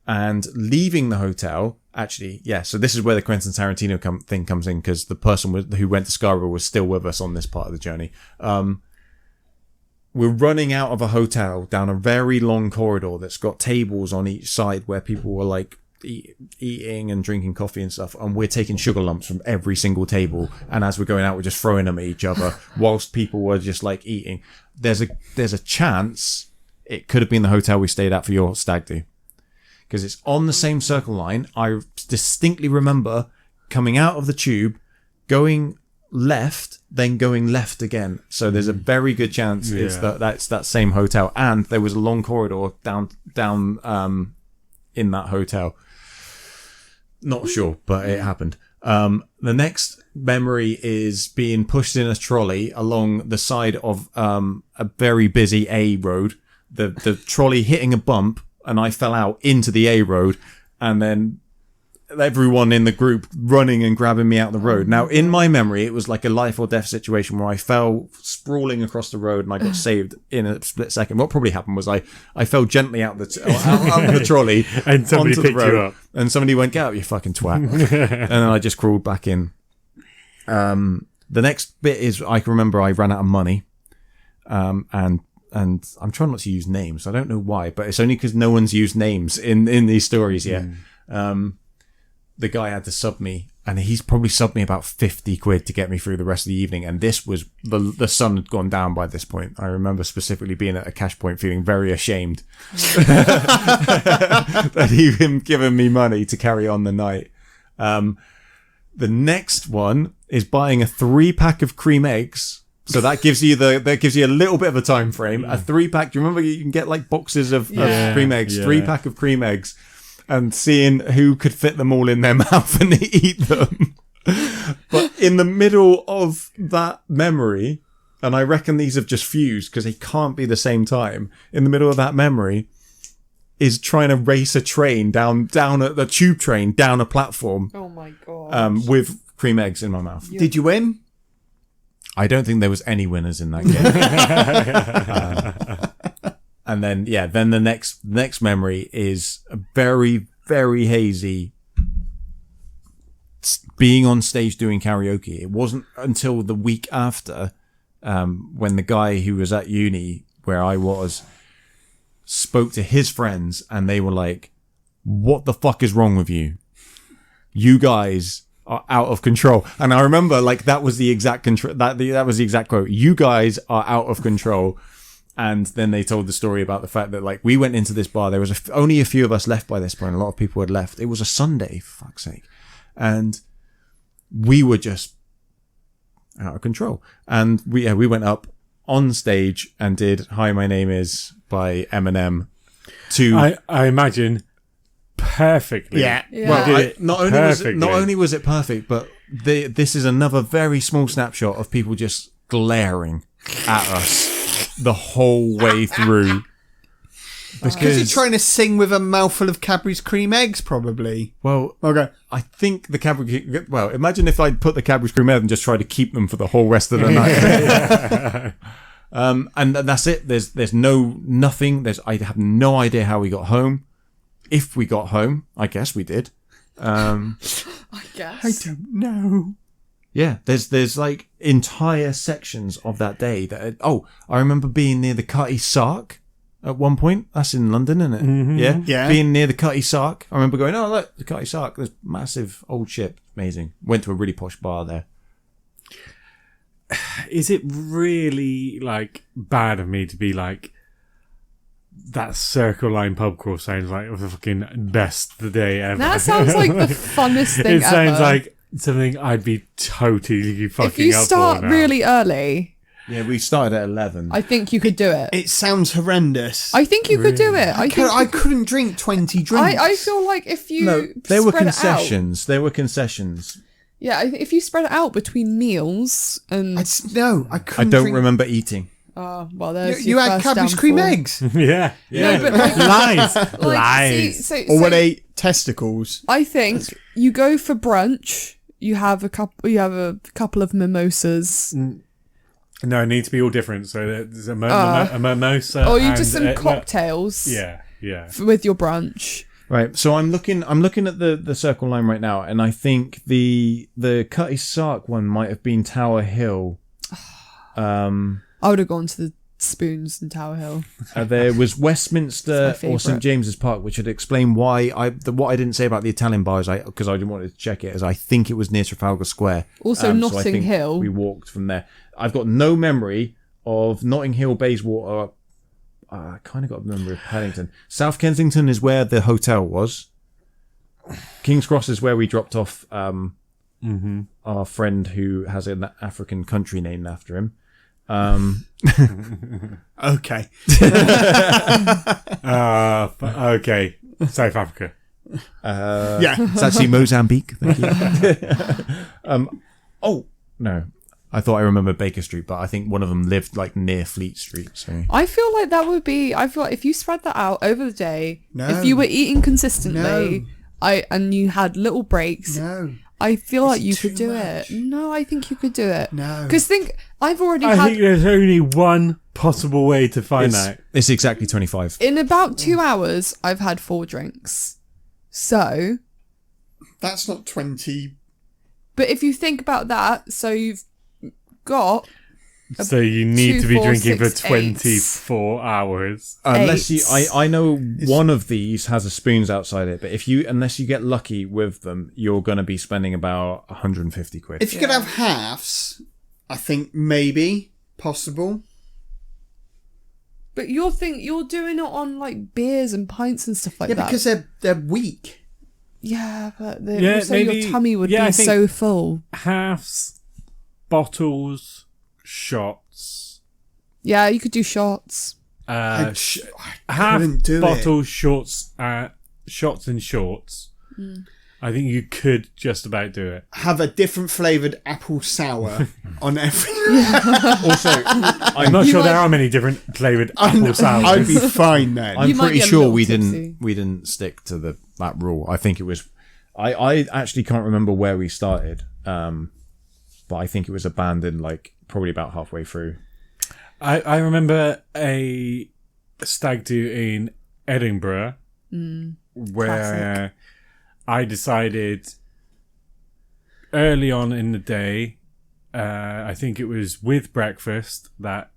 and leaving the hotel, actually, yeah, so this is where the Quentin Tarantino thing comes in, because the person who went to Scarborough was still with us on this part of the journey. We're running out of a hotel down a very long corridor that's got tables on each side where people were like eating and drinking coffee and stuff, and we're taking sugar lumps from every single table, and as we're going out we're just throwing them at each other whilst people were just like eating. There's a chance it could have been the hotel we stayed at for your stag do, because it's on the same circle line. I distinctly remember coming out of the tube, going left, then going left again. So there's a very good chance that's that same hotel, and there was a long corridor down in that hotel. Not sure, but it happened. The next memory is being pushed in a trolley along the side of a very busy A road. The trolley hitting a bump, and I fell out into the A road, and then everyone in the group running and grabbing me out the road. Now, in my memory, it was like a life or death situation where I fell sprawling across the road and I got saved in a split second. What probably happened was I fell gently out of the trolley and somebody onto picked the road, you up. and somebody went, "Get out, you fucking twat." And then I just crawled back in. The next bit is I can remember I ran out of money, and I'm trying not to use names. I don't know why, but it's only because no one's used names in these stories yet. The guy had to sub me, and he's probably subbed me about 50 quid to get me through the rest of the evening. And this was the sun had gone down by this point. I remember specifically being at a cash point feeling very ashamed that he'd been giving me money to carry on the night. The next one is buying a 3-pack of cream eggs. So that gives you a little bit of a time frame. A 3-pack. Do you remember you can get like boxes of cream eggs? 3-pack of cream eggs. And seeing who could fit them all in their mouth and eat them. But in the middle of that memory, and I reckon these have just fused because they can't be the same time. In the middle of that memory is trying to race a train down the tube train down a platform. Oh my God. With cream eggs in my mouth. Yeah. Did you win? I don't think there was any winners in that game. And then the next memory is a very, very hazy being on stage doing karaoke. It wasn't until the week after, when the guy who was at uni where I was spoke to his friends, and they were like, "What the fuck is wrong with you? You guys are out of control." And I remember like that was the exact that was the exact quote. "You guys are out of control." And then they told the story about the fact that like we went into this bar. There was only a few of us left by this point. A lot of people had left. It was a Sunday, for fuck's sake. And we were just out of control. And we went up on stage and did "Hi, My Name Is" by Eminem. I imagine perfectly. Yeah. Well, not perfectly. only was it perfect, but this is another very small snapshot of people just glaring at us the whole way through. Because you're trying to sing with a mouthful of Cadbury's cream eggs, probably. Well, Okay. I think the Cadbury. Well, imagine if I'd put the Cadbury's cream egg and just tried to keep them for the whole rest of the night. And that's it. There's nothing. I have no idea how we got home. If we got home, I guess we did. I guess. I don't know. Yeah, there's like entire sections of that day that. I remember being near the Cutty Sark at one point. That's in London, isn't it? Mm-hmm. Yeah. Yeah. Being near the Cutty Sark. I remember going, "Oh, look, the Cutty Sark. There's massive old ship. Amazing." Went to a really posh bar there. Is it really like bad of me to be like, that Circle Line pub crawl sounds like the fucking best day ever? That sounds like the funnest thing It sounds ever. like something I'd be totally fucking if you up start for now. really early, Yeah, we started at 11. I think you could do it. It sounds horrendous. I think you could do it. I couldn't drink 20 drinks. I feel like if you there were spread it out- concessions. There were concessions. Yeah, if you spread it out between meals and I I couldn't don't drink. remember eating. well, there's You your had first cabbage cream downfall. eggs. Yeah. No, but like, Lies. like, Lies. see, Or so were they testicles? I think you go for brunch. You have a couple of mimosas, No, it needs to be all different. So there's a mimosa. or you and just some a- cocktails. Yeah. With your brunch. Right, so I'm looking at the circle line right now, and I think the Cutty Sark one might have been Tower Hill. I would have gone to the Spoons in Tower Hill. There was Westminster It's my or St favourite. James's Park, which would explain why what I didn't say about the Italian bar is because I didn't want to check it, as I think it was near Trafalgar Square. Also, So I Notting think Hill. We walked from there. I've got no memory of Notting Hill, Bayswater. I kind of got a memory of Paddington. South Kensington is where the hotel was. King's Cross is where we dropped off our friend who has an African country named after him. Okay. Okay. South Africa. Yeah. It's actually Mozambique. Thank you. Oh, no. I thought I remembered Baker Street, but I think one of them lived like near Fleet Street. So I feel like that would be. I feel like if you spread that out over the day, No. if you were eating consistently, No. and you had little breaks, No. I feel like It's you could too do much. it. No, I think you could do it. No. Because I've already I had think there's only one possible way to find out. it's exactly 25. in about 2 hours. I've had 4 drinks. So, That's not 20. but if you think about that, so you've got So you need 2, to be 4, drinking for 6, 8. 24 hours. Unless you, Eight. I know one of these has a spoons outside it, but unless you get lucky with them, you're going to be spending about 150 quid. If you could have halves, I think maybe possible. But you're doing it on like beers and pints and stuff like Yeah, that. because they're weak. Yeah, but Yeah, also maybe- your tummy would yeah, I be think- so full. Halves, bottles, shots. Yeah, you could do shots. I Half couldn't do bottles, shots and shorts. I think you could just about do it. Have a different flavoured apple sour on every. Also, I'm not sure there are many different flavoured apple sours. I'd be fine then. I'm You might pretty get a sure little we tipsy. didn't stick to that rule. I think it was. I actually can't remember where we started, but I think it was abandoned like probably about halfway through. I remember a stag do in Edinburgh where I decided early on in the day, I think it was with breakfast, that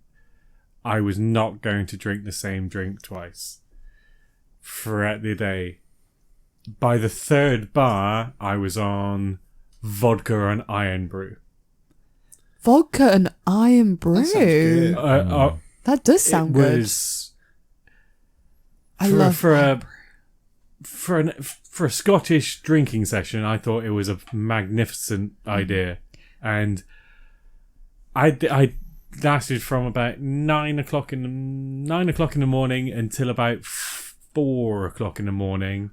I was not going to drink the same drink twice throughout the day. By the third bar, I was on vodka and iron brew. Vodka and iron brew. sounds good. That does sound it good. was I for, love for iron a for a Scottish drinking session. I thought it was a magnificent idea, and I lasted from about 9 o'clock in the morning until about 4 o'clock in the morning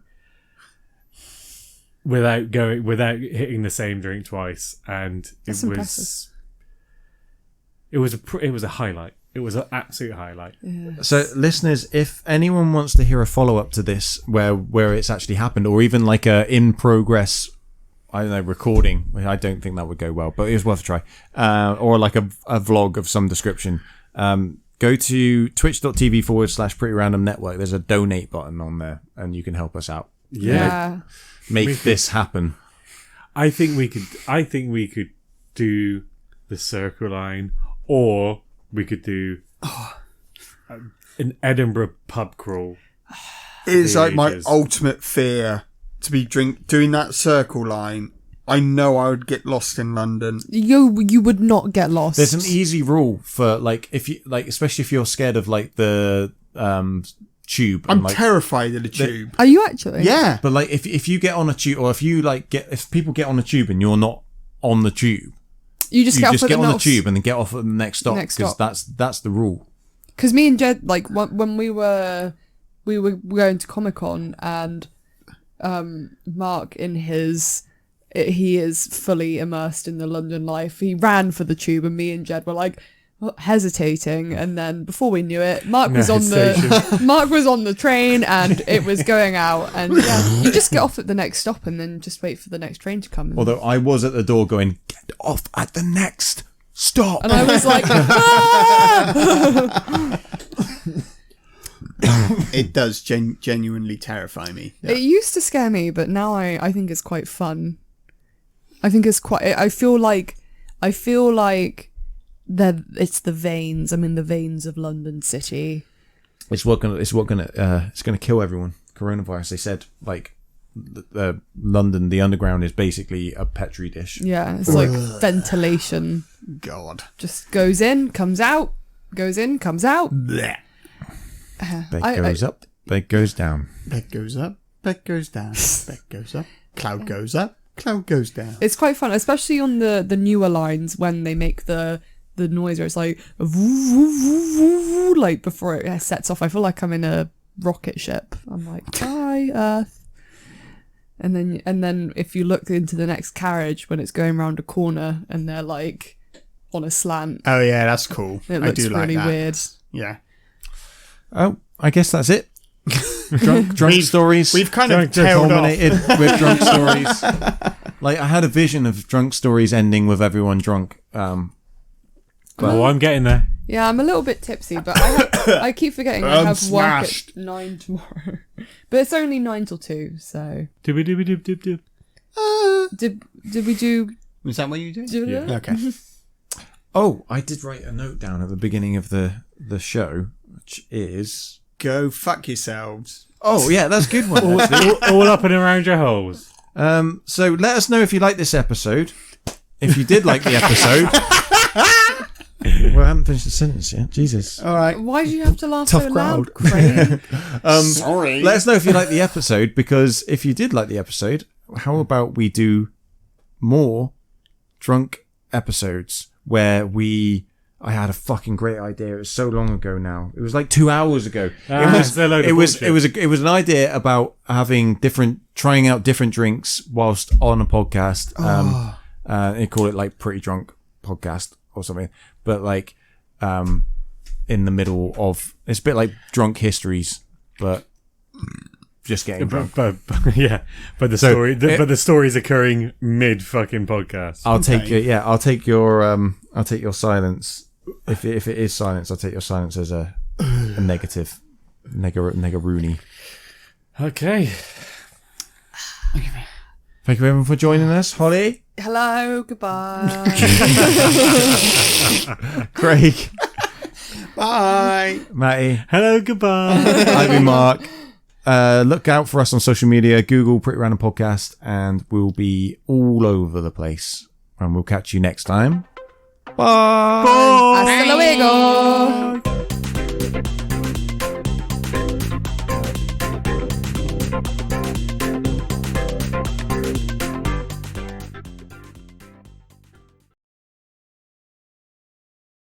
without hitting the same drink twice, and That's it impressive. was a highlight. It was an absolute highlight. So, listeners, if anyone wants to hear a follow up to this, where it's actually happened, or even like a in progress, I don't know, recording. I don't think that would go well, but it was worth a try. Or like a vlog of some description. Go to twitch.tv/Pretty Random Network. There's a donate button on there, and you can help us out. Yeah. Make this happen. I think we could do the circle line, or we could do an Edinburgh pub crawl. It's like my ages. ultimate fear to be doing that circle line. I know I would get lost in London. You would not get lost. There's an easy rule for like if you like, especially if you're scared of like the tube. I'm and, like, terrified of the tube. Are you actually? Yeah. But like if you get on a tube, or if people get on a tube and you're not on the tube, You just get off at the on the next- tube and then get off at the next stop Next because stop. that's the rule. Because me and Jed, like, when we were going to Comic-Con, and Mark he is fully immersed in the London life. He ran for the tube, and me and Jed were like hesitating, and then before we knew it, Mark was on the train, and it was going out, and yeah, you just get off at the next stop and then just wait for the next train to come. Although I was at the door going, get off at the next stop. And I was like, ah! It does genuinely terrify me. It used to scare me, but now I think it's quite fun. I think it's quite. I feel like that it's the veins. I'm in the veins of London City. It's gonna kill everyone. Coronavirus. They said like London, the underground is basically a petri dish. Yeah, it's like ventilation. God. Just goes in, comes out, goes in, comes out. Blech. Bed goes up, bed goes down. Bed goes up, bed goes down, bed goes up, cloud goes up, cloud goes down. It's quite fun, especially on the newer lines when they make the noise where it's like woo, woo, woo, woo, woo, like before it sets off. I feel like I'm in a rocket ship. I'm like, bye Earth. And then if you look into the next carriage when it's going around a corner and they're like on a slant. Oh yeah, that's cool. It I looks do like really that. weird. Yeah. Oh, I guess that's it. Drunk stories. We've kind of just tailed off. culminated with drunk stories. Like I had a vision of drunk stories ending with everyone drunk. Oh, I'm getting there. Yeah, I'm a little bit tipsy, but I keep forgetting I I'm have smashed. work at 9 tomorrow. But it's only 9 till 2, so Dooby dooby doop doop doop. did we do? Is that what you did? Yeah. Okay. Oh, I did write a note down at the beginning of the show, which is Go fuck yourselves. oh yeah, that's a good one. actually. All up and around your holes. So let us know if you like this episode. If you did like the episode. Well, I haven't finished the sentence yet. Jesus. All right. Why do you have to laugh Tough so crowd. loud, Craig? Sorry. Let us know if you like the episode, because if you did like the episode, how about we do more drunk episodes where I had a fucking great idea. It was so long ago now. It was like 2 hours ago. It was an idea about trying out different drinks whilst on a podcast. They call it like Pretty Drunk Podcast or something. But like in the middle of, it's a bit like Drunk Histories, but just getting drunk. But the story's occurring mid fucking podcast. I'll take your silence. If it is silence, I'll take your silence as a negative. Nega-rooney. Okay. Thank you everyone for joining us. Holly, Hello, goodbye. Craig, Bye. Matty, Hello, goodbye. I've been Mark. Look out for us on social media. Google Pretty Random Podcast, and we'll be all over the place. And we'll catch you next time. Bye. Hasta luego.